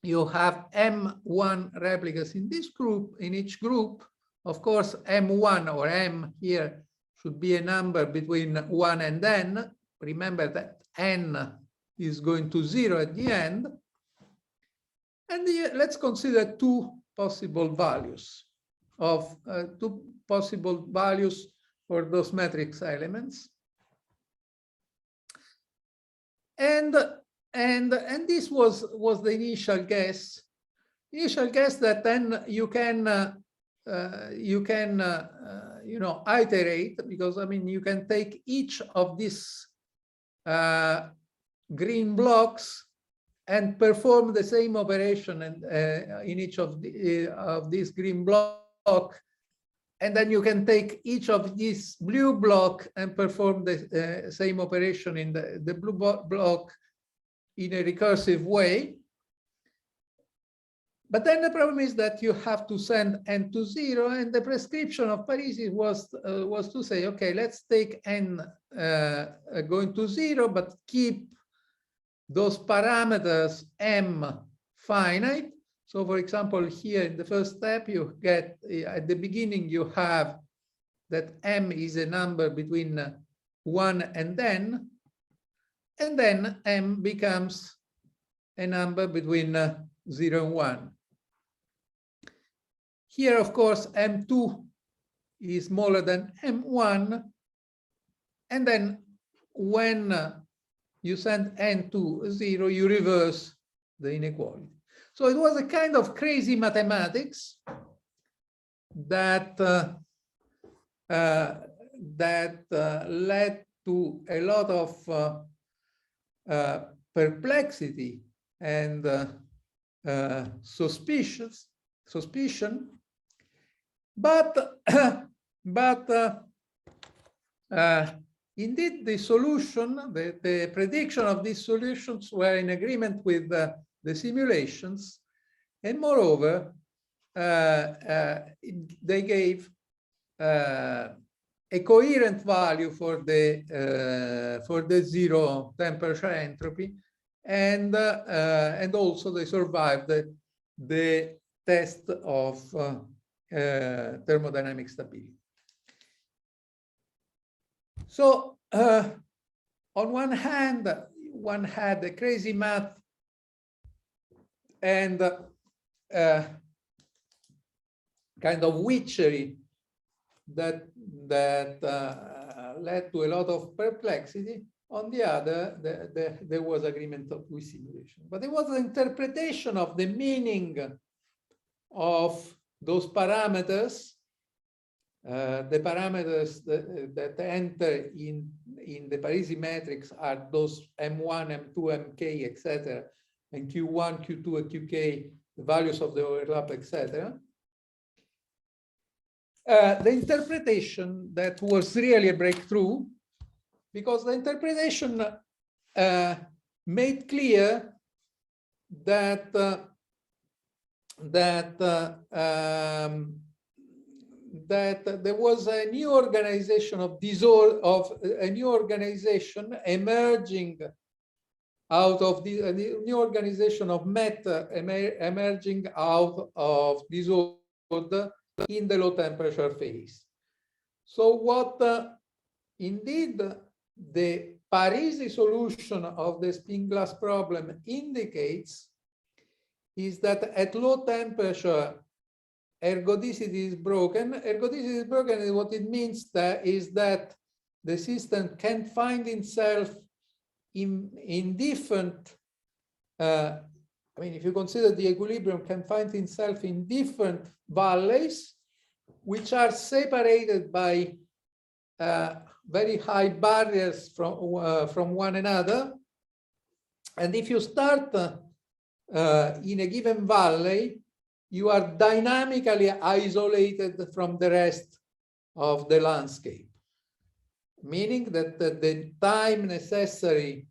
S2: you have M1 replicas in this group, in each group. Of course, M1 or M here should be a number between 1 and n. Remember that n is going to 0 at the end. And let's consider two possible values for those matrix elements. And and this was the initial guess. Initial guess that then you can you know, iterate, because I mean you can take each of these green blocks and perform the same operation in each of these green block, and then you can take each of these blue block and perform the same operation in the blue block in a recursive way. But then the problem is that you have to send n to 0, and the prescription of Parisi was to say, okay, let's take n going to 0, but keep those parameters m finite. So for example, here in the first step, you get at the beginning, you have that m is a number between 1 and n, and then m becomes a number between 0 and 1. Here, of course, m2 is smaller than m1, and then when you send n to 0, you reverse the inequality. So it was a kind of crazy mathematics that led to a lot of perplexity and suspicion, but indeed the solution, the prediction of these solutions were in agreement with the simulations, and moreover they gave a coherent value for the 0 temperature entropy, and also they survived the test of thermodynamic stability. So on one hand, one had the crazy math and kind of witchery that led to a lot of perplexity. On the other, there was agreement with simulation. But there was an interpretation of the meaning of those parameters, the parameters that enter in the Parisi matrix are those M1, M2, MK, etc., and Q1, Q2, and QK, the values of the overlap, etc. The interpretation that was really a breakthrough, because the interpretation made clear that there was a new organization of a new organization emerging out of a new organization of matter emerging out of disorder in the low temperature phase. So what indeed the Parisi solution of the spin glass problem indicates is that at low temperature, ergodicity is broken. Ergodicity is broken, and what it means is that the system can find itself in different, I mean, if you consider the equilibrium, can find itself in different valleys, which are separated by very high barriers from one another. And if you start in a given valley, you are dynamically isolated from the rest of the landscape, meaning that the time necessary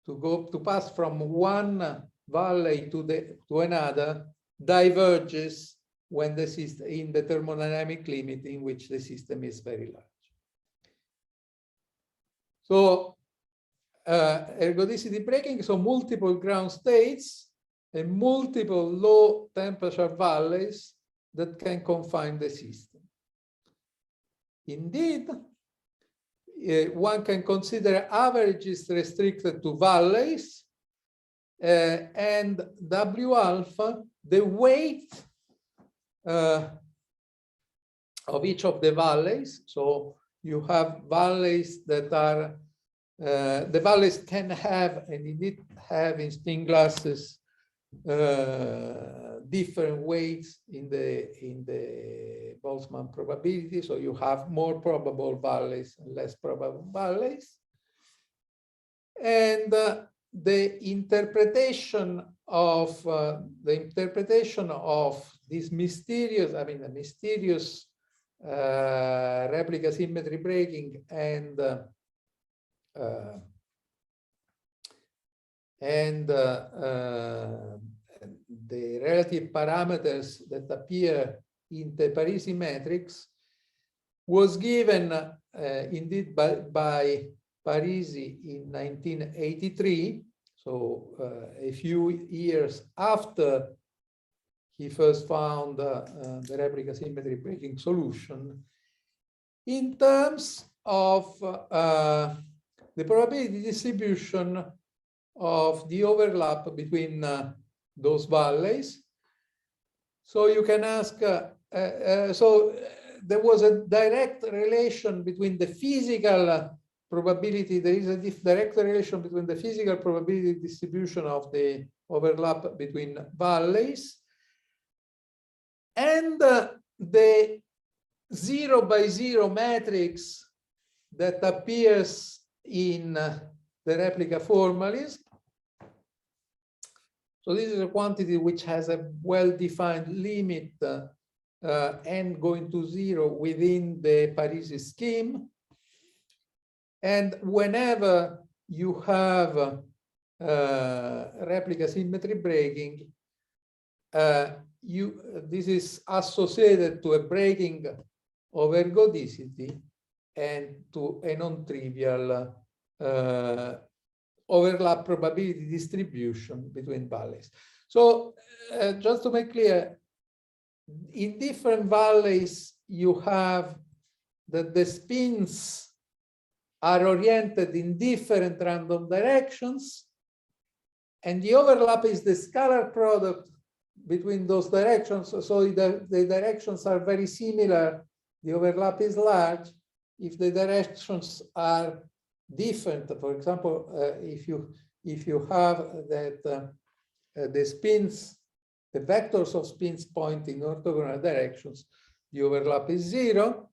S2: to pass from one valley to another diverges when the system in the thermodynamic limit in which the system is very large. So ergodicity breaking, so multiple ground states and multiple low temperature valleys that can confine the system. Indeed, one can consider averages restricted to valleys, and W alpha, the weight of each of the valleys. So you have valleys that are the valleys can have, and indeed have in spin glasses, different weights in the Boltzmann probability. So you have more probable valleys and less probable valleys. And the interpretation of this mysterious, the mysterious replica symmetry breaking and the relative parameters that appear in the Parisi matrix was given indeed by Parisi in 1983, so a few years after he first found the replica symmetry breaking solution, in terms of the probability distribution of the overlap between those valleys. So you can ask, so there was a direct relation between the physical probability, there is a direct relation between the physical probability distribution of the overlap between valleys and the 0 by 0 matrix that appears in the replica formalism. So this is a quantity which has a well-defined limit n going to 0 within the Parisi scheme. And whenever you have replica symmetry breaking, this is associated to a breaking of ergodicity and to a non-trivial overlap probability distribution between valleys. So just to make clear, in different valleys, you have that the spins are oriented in different random directions, and the overlap is the scalar product between those directions. So the directions are very similar, the overlap is large. If the directions are different, for example, if you have that the spins, the vectors of spins point in orthogonal directions, the overlap is 0.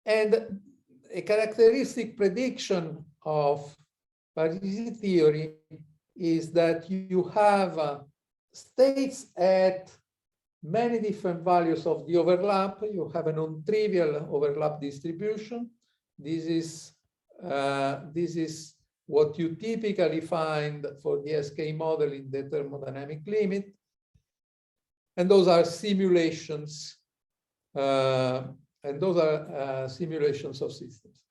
S2: And a characteristic prediction of Parisi theory is that you have states at many different values of the overlap. You have a non-trivial overlap distribution. This is what you typically find for the SK model in the thermodynamic limit. And those are simulations. Simulations of systems.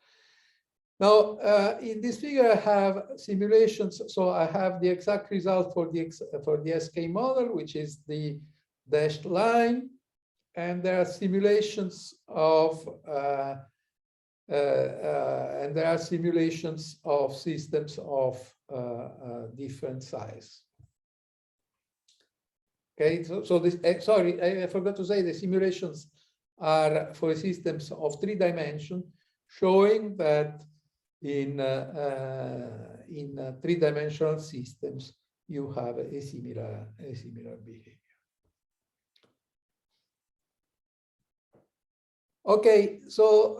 S2: Now, in this figure, I have simulations. So I have the exact result for the SK model, which is the dashed line, and there are simulations of systems of different size. Okay, so this, sorry, I forgot to say the simulations are for systems of 3 dimensions, showing that in 3-dimensional systems you have a similar behavior. Okay, so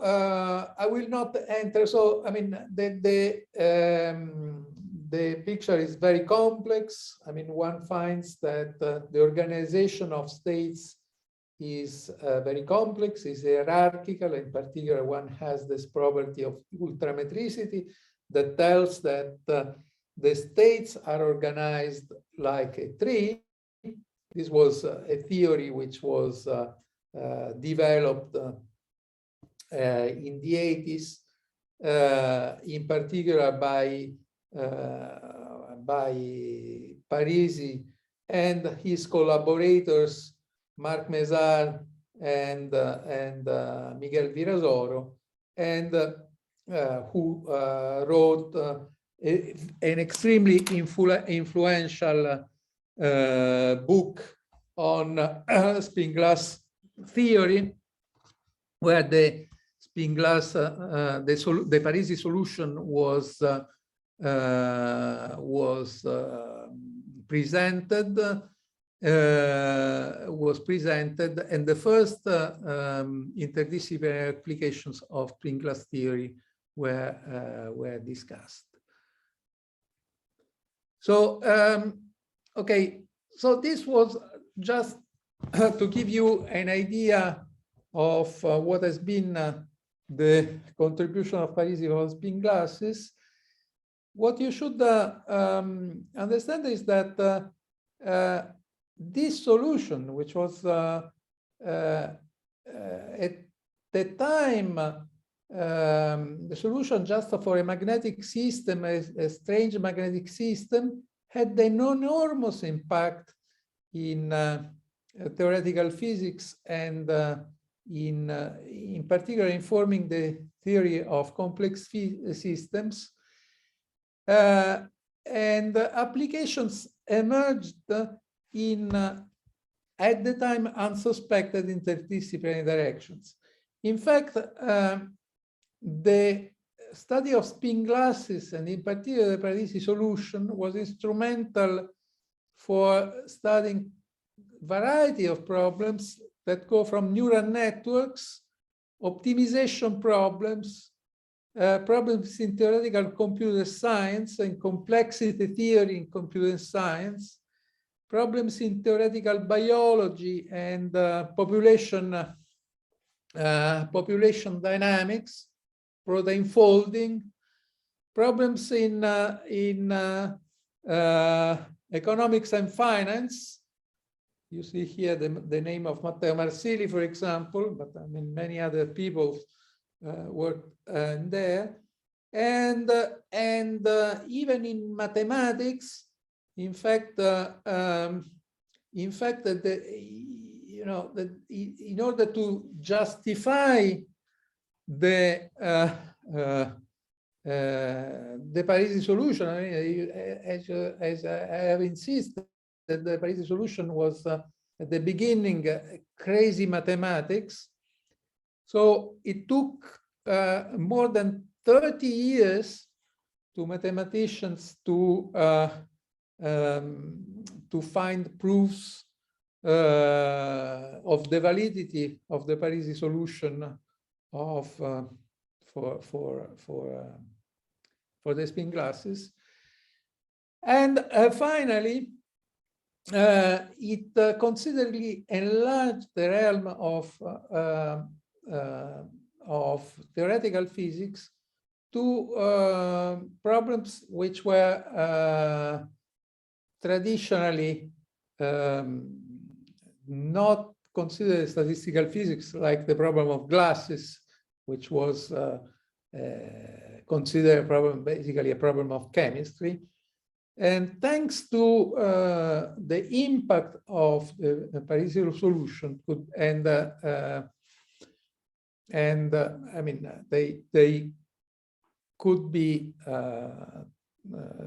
S2: I will not enter. So I mean the picture is very complex. I mean, one finds that the organization of states is very complex, is hierarchical. In particular, one has this property of ultrametricity that tells that the states are organized like a tree. This was a theory which was developed in the 80s, in particular by Parisi and his collaborators, Marc Mézard and Miguel Virasoro, and who wrote an extremely influential book on spin glass theory, where the spin glass, the Parisi solution was presented, and the first interdisciplinary applications of spin glass theory were discussed. So, okay, so this was just to give you an idea of what has been the contribution of Parisi on spin glasses. What you should understand is that this solution, which was at the time the solution just for a magnetic system, a strange magnetic system, had an enormous impact in theoretical physics and in particular informing the theory of complex systems. And applications emerged in, at the time, unsuspected interdisciplinary directions. In fact, the study of spin glasses, and in particular the Parisi solution, was instrumental for studying a variety of problems that go from neural networks, optimization problems, problems in theoretical computer science and complexity theory in computer science, problems in theoretical biology and population dynamics, protein folding, problems in economics and finance. You see here the name of Matteo Marsili, for example, but I mean many other people worked there, and even in mathematics. In fact, in order to justify the Parisi solution, I mean, as I have insisted, that the Parisi solution was at the beginning crazy mathematics. So it took more than 30 years to mathematicians to find proofs of the validity of the Parisi solution of for the spin glasses. And finally, it considerably enlarged the realm of theoretical physics to problems which were traditionally not considered statistical physics, like the problem of glasses, which was considered a problem, basically a problem of chemistry. And thanks to the impact of the Parisi solution, I mean, they could be,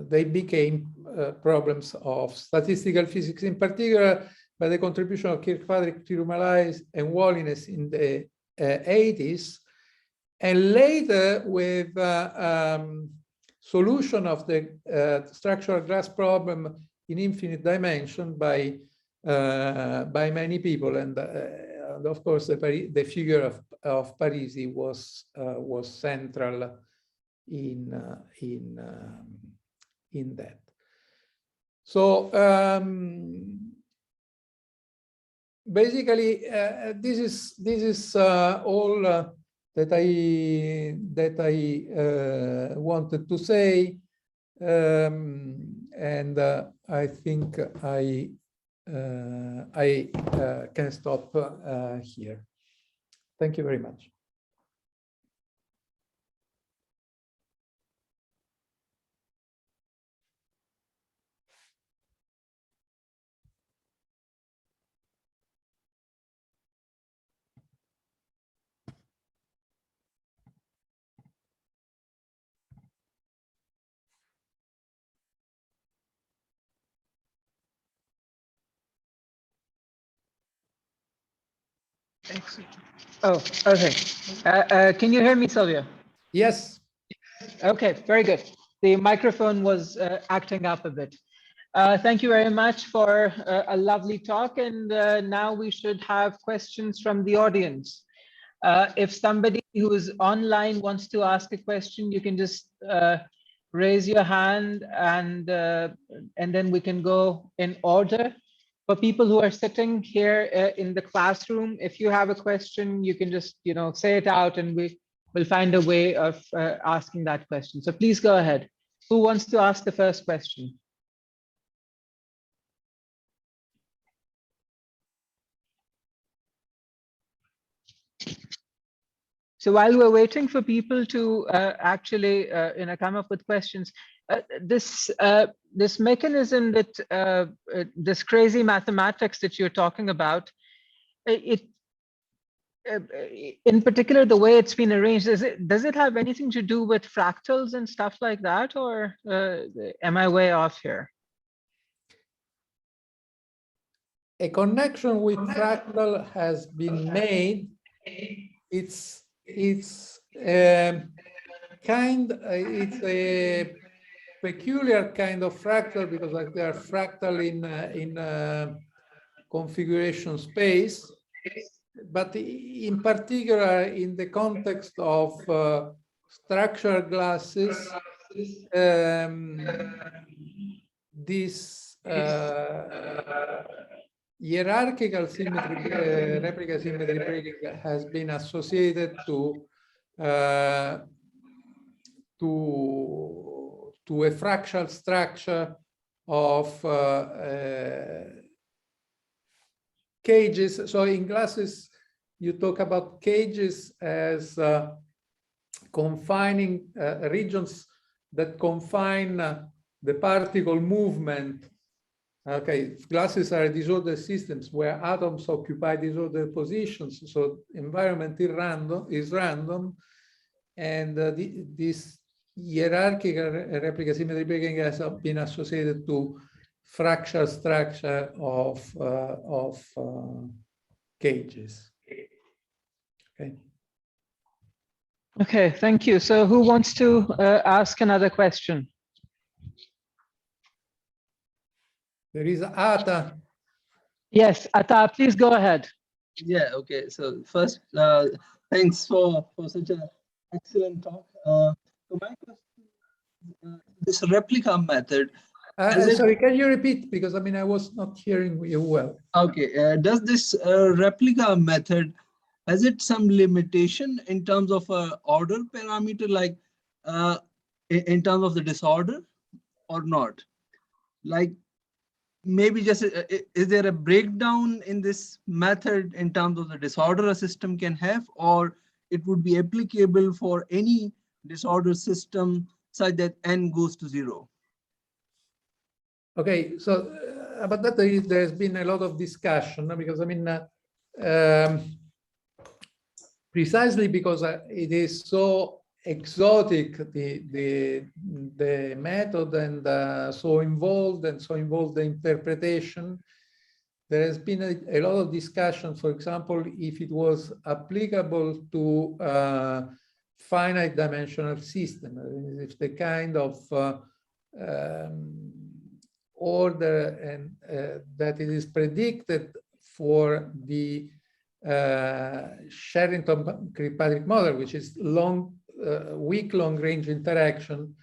S2: they became problems of statistical physics, in particular by the contribution of Kirkpatrick, Tirumalais, and Wallines in the 80s, and later with solution of the structural glass problem in infinite dimension by many people, and of course the figure of Parisi was central in that. So basically, this is all that I wanted to say, and I think I can stop here. Thank you very much.
S3: Oh, okay. Can you hear me, Sylvia?
S2: Yes.
S3: Okay, very good. The microphone was acting up a bit. Thank you very much for a lovely talk. And now we should have questions from the audience. If somebody who is online wants to ask a question, you can just raise your hand and then we can go in order. For people who are sitting here in the classroom, if you have a question, you can just, say it out and we'll find a way of asking that question. So please go ahead. Who wants to ask the first question? So while we're waiting for people to actually come up with questions, this mechanism that this crazy mathematics that you're talking about, in particular, the way it's been arranged, does it have anything to do with fractals and stuff like that, or am I way off here?
S2: A connection with fractal has been made. It's a peculiar kind of fractal because they are fractal in configuration space, but in particular in the context of structural glasses, this hierarchical symmetry, replica symmetry breaking has been associated to a fractal structure of cages. So in glasses, you talk about cages as confining regions that confine the particle movement. Okay, glasses are disordered systems where atoms occupy disordered positions. So environment is random, and this hierarchical replica symmetry breaking has been associated to fractal structure of cages. Okay.
S3: Okay, thank you. So who wants to ask another question?
S2: There is Ata.
S3: Yes, Ata, please go ahead.
S4: Yeah, okay. So first, thanks for such an excellent talk. So my question, this replica method.
S2: Sorry, can you repeat? Because I was not hearing you well.
S4: Okay, does this replica method, has it some limitation in terms of order parameter, like in terms of the disorder or not? Like, maybe just, is there a breakdown in this method in terms of the disorder a system can have, or it would be applicable for any disorder system such that n goes to 0?
S2: Okay, so about that there's been a lot of discussion, because precisely because it is so exotic, the method, and so involved the interpretation. There has been a lot of discussion, for example, if it was applicable to finite dimensional system, if the kind of order and that it is predicted for the Sherrington-Kirkpatrick model, which is weak long-range interaction,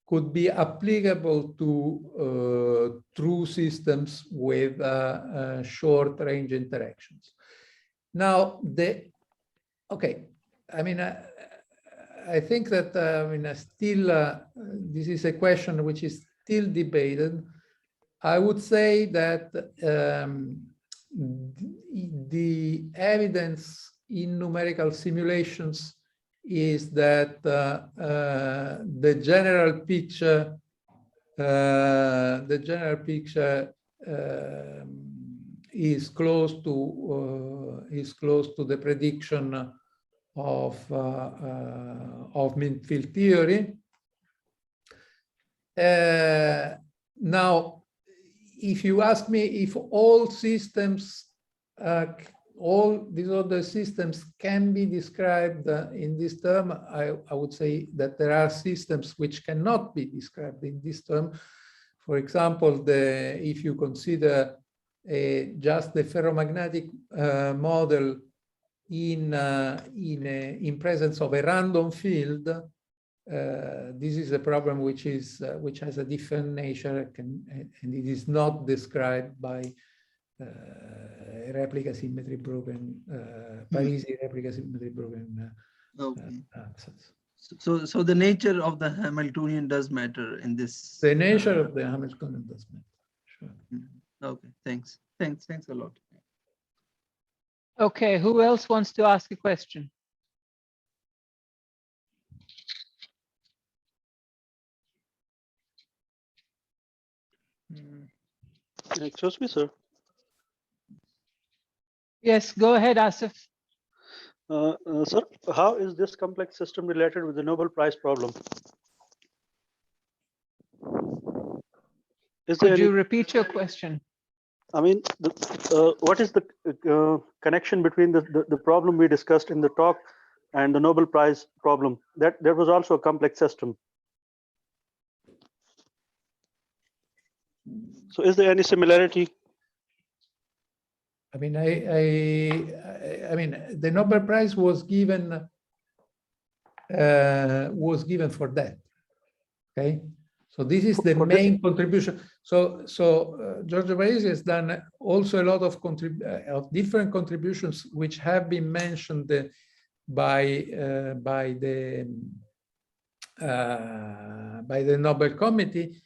S2: could be applicable to true systems with short-range interactions. Now, I think that still this is a question which is still debated. I would say that the evidence in numerical simulations is that the general picture is close to the prediction of mean field theory. Now, if you ask me if all systems all these other systems can be described in this term. I would say that there are systems which cannot be described in this term. For example, if you consider just the ferromagnetic model in presence of a random field, this is a problem which has a different nature, and it is not described by replica symmetry broken Parisi replica symmetry broken ansatz.
S4: So the nature of the Hamiltonian does matter in this.
S2: The nature of the Hamiltonian does matter. Sure.
S4: Okay, thanks a lot.
S3: Okay, who else wants to ask a question?
S5: Excuse me, sir.
S3: Yes, go ahead, Asif.
S5: Sir, how is this complex system related with the Nobel Prize problem?
S3: Could you repeat your question?
S5: I mean, what is the connection between the problem we discussed in the talk and the Nobel Prize problem? That there was also a complex system. So is there any similarity?
S2: I mean, I mean, the Nobel Prize was given for that. Okay, so this is the main contribution. So Giorgio Parisi has done also a lot of different contributions which have been mentioned by the Nobel Committee.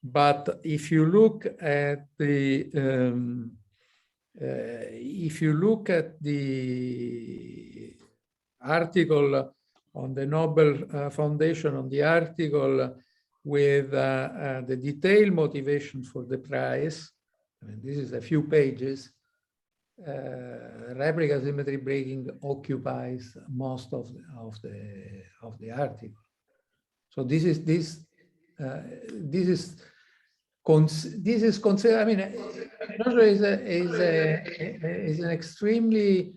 S2: But if you look at the article on the Nobel Foundation, on the article with the detailed motivation for the prize, I mean, this is a few pages. Replica symmetry breaking occupies most of the article. So this is considered. I mean, Giorgio is an extremely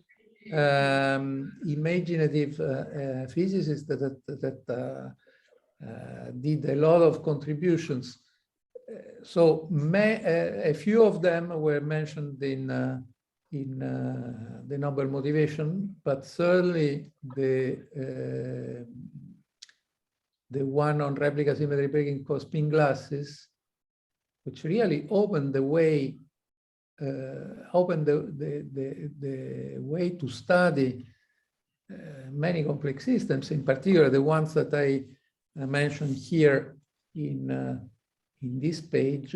S2: imaginative physicist that did a lot of contributions. So a few of them were mentioned in the Nobel motivation, but certainly the one on replica symmetry breaking spin glasses, which really opened the way, the way to study many complex systems, in particular the ones that I mentioned here in this page,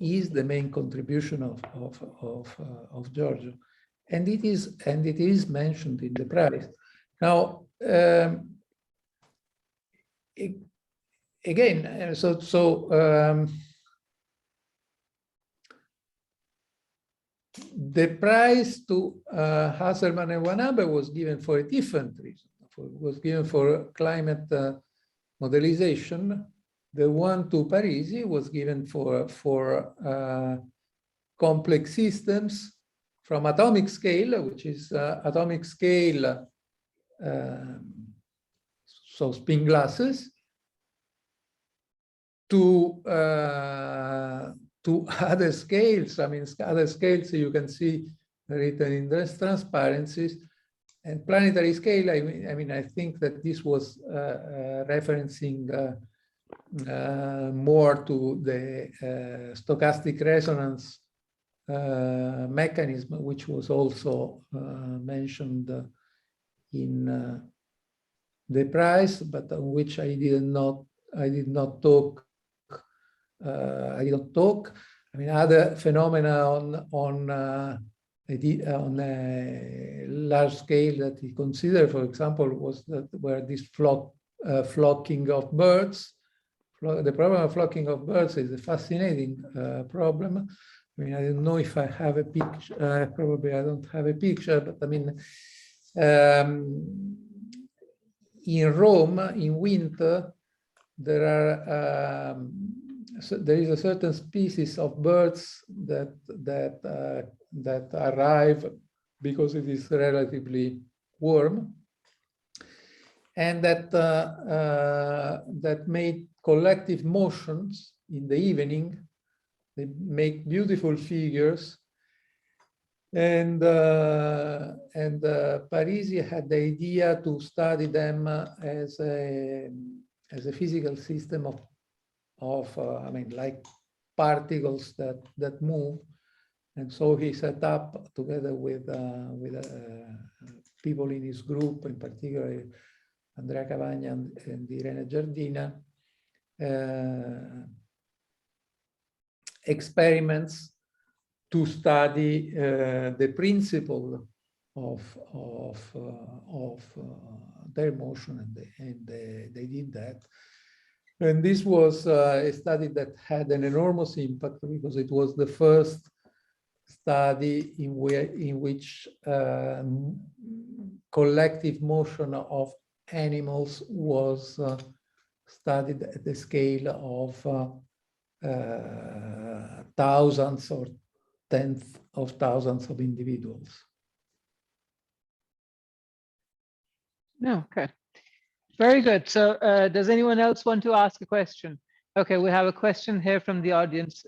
S2: is the main contribution of Giorgio, and it is mentioned in the prize. Now, again, the prize to Hasselmann and Wanabe was given for a different reason. It was given for climate modelization. The one to Parisi was given for complex systems from atomic scale, which is atomic scale, so spin glasses, to other scales. I mean, other scales you can see written in these transparencies. And planetary scale, I mean, I think that this was referencing more to the stochastic resonance mechanism, which was also mentioned in the prize, but on which I did not talk. I mean, other phenomena on a large scale that he considered, for example, was that where this flocking of birds. The problem of flocking of birds is a fascinating problem. I mean, I don't know if I have a picture. Probably I don't have a picture, but I mean, in Rome in winter, there is a certain species of birds that arrive because it is relatively warm, and that that made collective motions in the evening. They make beautiful figures, and Parisi had the idea to study them as a physical system of I mean, like particles that move. And so he set up, together with people in his group, in particular Andrea Cavagna and Irene Giardina, experiments to study the principle of their motion, and they did that. And this was a study that had an enormous impact, because it was the first study in which collective motion of animals was studied at the scale of thousands or tens of thousands of individuals.
S3: No, okay, very good. So does anyone else want to ask a question? Okay, we have a question here from the audience.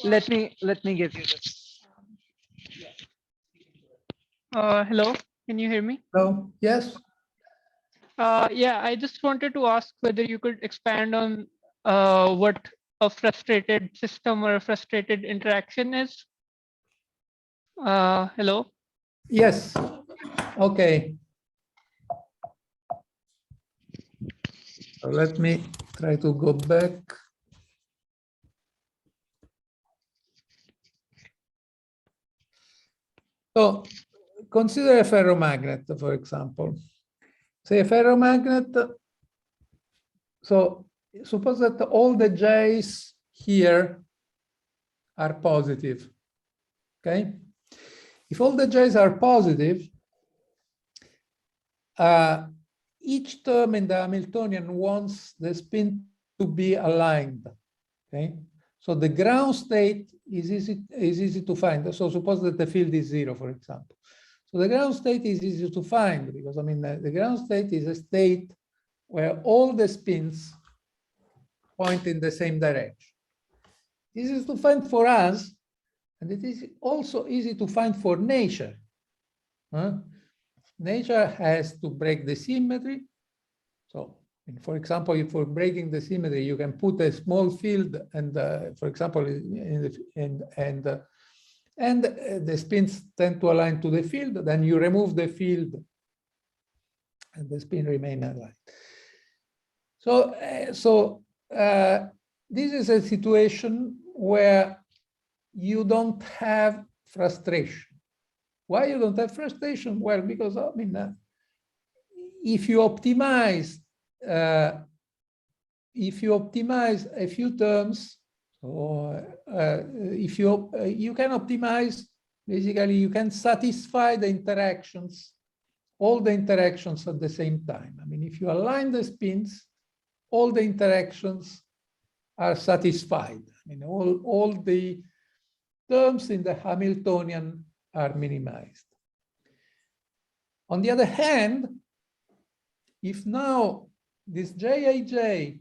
S3: Let me give you this.
S6: Hello, can you hear me?
S2: Hello, yes.
S6: Yeah, I just wanted to ask whether you could expand on what a frustrated system or a frustrated interaction is. Hello?
S2: Yes, okay. So let me try to go back. So consider a ferromagnet, for example. Say a ferromagnet. So suppose that all the J's here are positive. Okay. If all the J's are positive, each term in the Hamiltonian wants the spin to be aligned. Okay. So the ground state is easy to find. So suppose that the field is 0, for example. So the ground state is easy to find, because I mean the ground state is a state where all the spins point in the same direction. This is to find for us, and it is also easy to find for nature. Nature has to break the symmetry. So, for example, if for breaking the symmetry, you can put a small field, and for example, and the spins tend to align to the field. Then you remove the field, and the spin remain aligned. So, this is a situation where you don't have frustration. Why you don't have frustration? Well, because I mean, if you optimize a few terms, or if you can optimize, basically you can satisfy the interactions, all the interactions at the same time. I mean, if you align the spins, all the interactions are satisfied. I mean, all the terms in the Hamiltonian are minimized. On the other hand, if now this Jij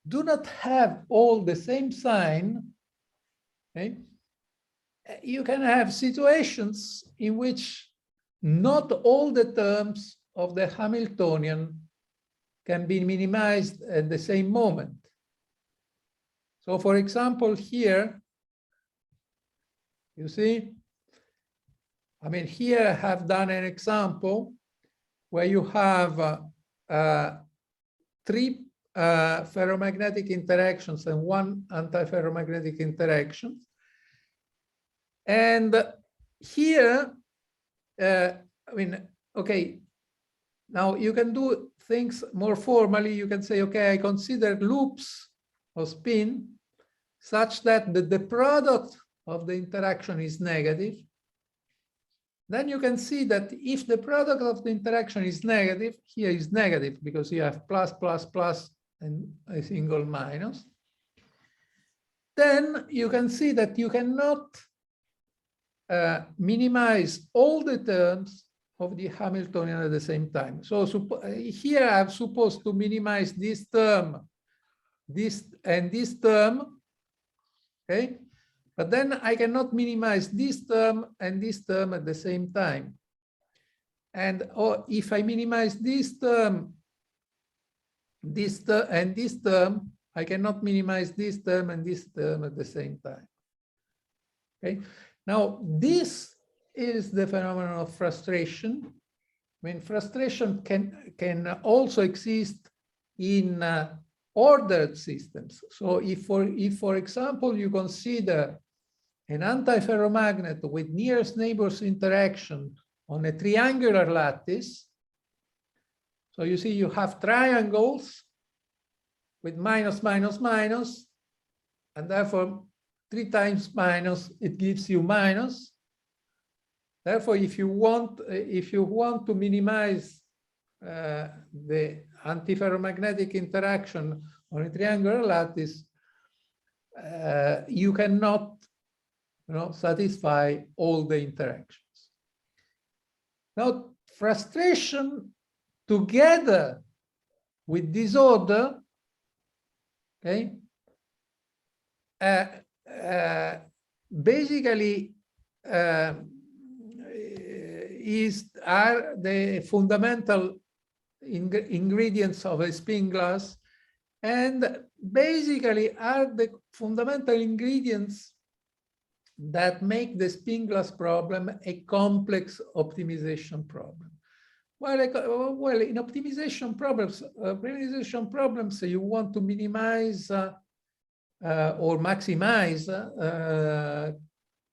S2: do not have all the same sign, okay, you can have situations in which not all the terms of the Hamiltonian can be minimized at the same moment. So for example, here, you see, I mean, here I have done an example where you have 3 ferromagnetic interactions and 1 antiferromagnetic interaction. And here, I mean, okay, now you can do things more formally. You can say, okay, I consider loops of spin such that the product of the interaction is negative. Then you can see that if the product of the interaction is negative, here is negative because you have plus, plus, plus, and a single minus. Then you can see that you cannot minimize all the terms of the Hamiltonian at the same time. So here I'm supposed to minimize this term, this and this term, okay? But then I cannot minimize this term and this term at the same time. And if I minimize this term, and this term, I cannot minimize this term and this term at the same time. Okay. Now, this is the phenomenon of frustration. I mean, frustration can also exist in ordered systems. So if for example, you consider an antiferromagnet with nearest neighbors interaction on a triangular lattice, so you see you have triangles with minus, minus, minus, and therefore 3 times minus, it gives you minus. Therefore, if you want to minimize the antiferromagnetic interaction on a triangular lattice, you cannot, satisfy all the interactions. Now, frustration together with disorder, okay, basically are the fundamental ingredients of a spin glass, and basically are the fundamental ingredients that make the spin glass problem a complex optimization problem. Well, in optimization problems, you want to minimize or maximize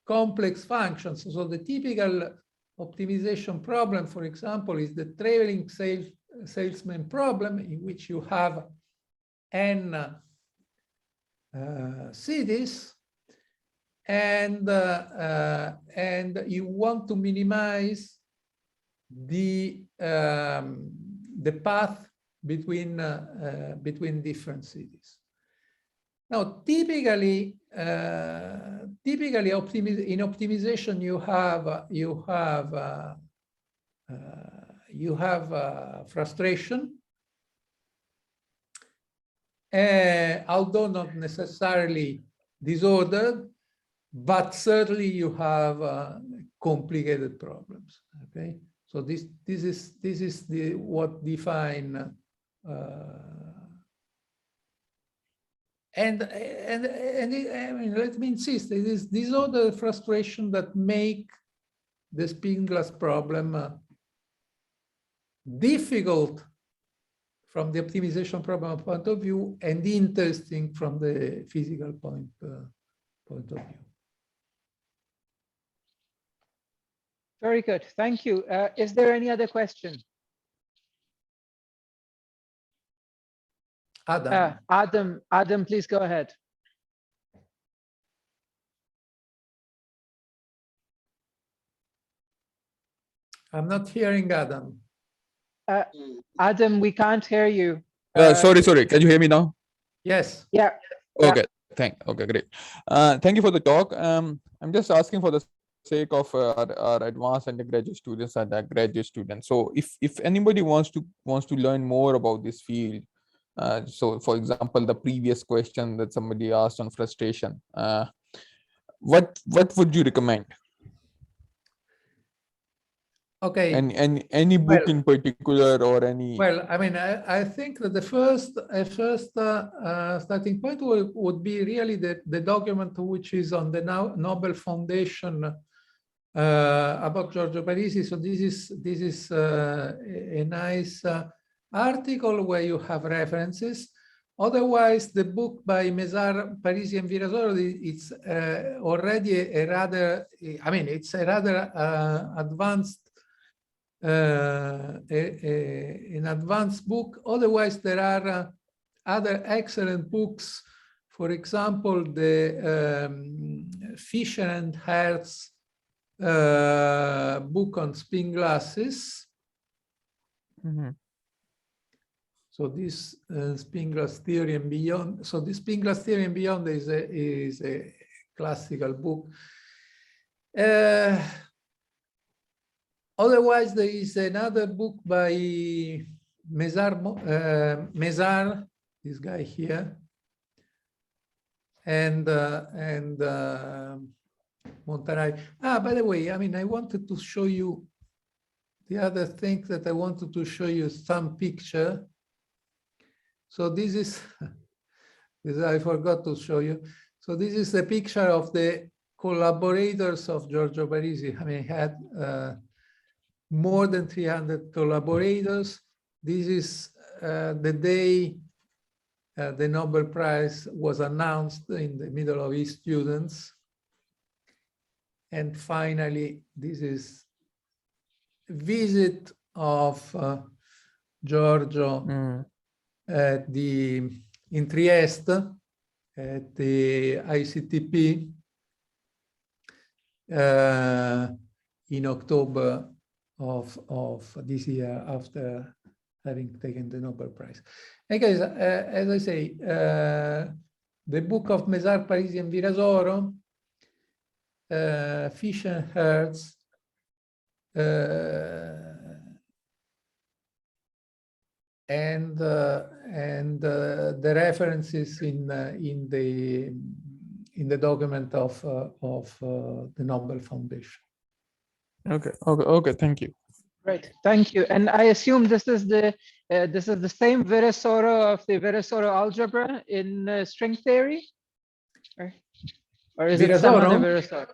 S2: complex functions. So the typical optimization problem, for example, is the traveling salesman problem, in which you have n cities, and you want to minimize the path between different cities. Now, typically in optimization, you have frustration, although not necessarily disordered, but certainly you have complicated problems. Okay, so this is what define and I mean, let me insist, it is disorder frustration that make the spin glass problem difficult from the optimization problem point of view and interesting from the physical point of view.
S3: Very good, thank you. Is there any other question? Adam, please go ahead.
S2: I'm not hearing Adam.
S3: Adam, we can't hear you.
S7: Sorry. Can you hear me now?
S2: Yes.
S3: Yeah.
S7: Okay. Okay, great. Thank you for the talk. I'm just asking for the sake of our advanced undergraduate students and our graduate students. So if anybody wants to learn more about this field, so for example, the previous question that somebody asked on frustration, what would you recommend?
S2: Okay.
S7: And any book in particular, or any?
S2: Well, I mean, I think that the first starting point would be really the document which is on the Nobel Foundation about Giorgio Parisi. So this is a nice article where you have references. Otherwise, the book by Mesar, Parisi and Virasoro, it's already a rather, I mean, it's a rather advanced, an advanced book. Otherwise, there are other excellent books. For example, the Fisher and Hertz book on spin glasses.
S7: Mm-hmm.
S2: So this spin glass theory and beyond. So the spin glass theory and beyond is a classical book. Otherwise, there is another book by Mezar, this guy here, and Montarai. By the way, I mean, I wanted to show you the other thing that I wanted to show you some picture. So this is, this I forgot to show you. So this is the picture of the collaborators of Giorgio Parisi. I mean, he had more than 300 collaborators. This is the day the Nobel Prize was announced in the middle of his students. And finally, this is a visit of Giorgio in Trieste at the ICTP in October of this year, after having taken the Nobel Prize. And guys, as I say, the book of Mesar, Parisi, and Virasoro, Fish and Hertz, and the references in the document of the Nobel Foundation.
S7: Okay, thank you.
S3: Great, thank you. And I assume this is the same Virasoro of the Virasoro algebra in string theory, or is it some other Virasoro?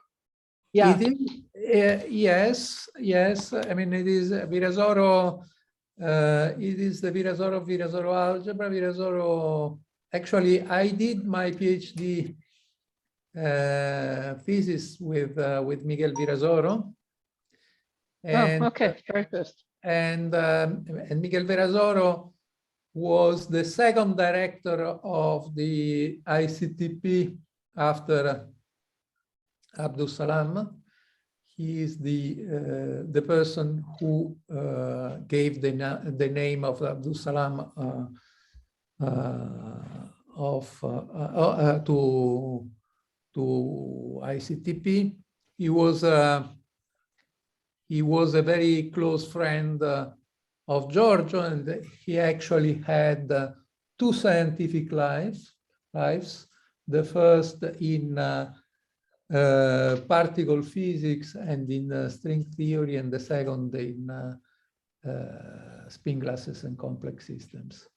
S3: Yeah.
S2: It is, yes. I mean, it is Virasoro. It is the Virasoro algebra. Virasoro. Actually, I did my PhD thesis with Miguel Virasoro. And,
S3: okay, very good.
S2: And Miguel Virasoro was the second director of the ICTP after Abdus Salam. He is the person who gave the name of Abdus Salam to ICTP. He was a very close friend of Giorgio, and he actually had two scientific lives. The first in particle physics and in string theory, and the second in spin glasses and complex systems.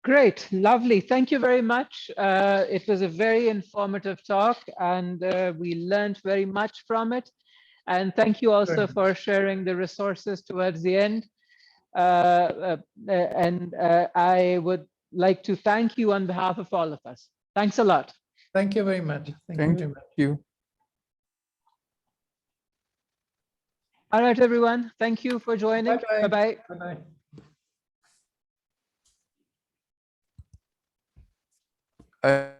S3: Great, lovely. Thank you very much. It was a very informative talk, and we learned very much from it. And thank you also for sharing the resources towards the end. I would like to thank you on behalf of all of us. Thanks a lot.
S2: Thank you very much.
S7: Thank you.
S3: All right, everyone. Thank you for joining. Bye-bye.
S2: Bye-bye.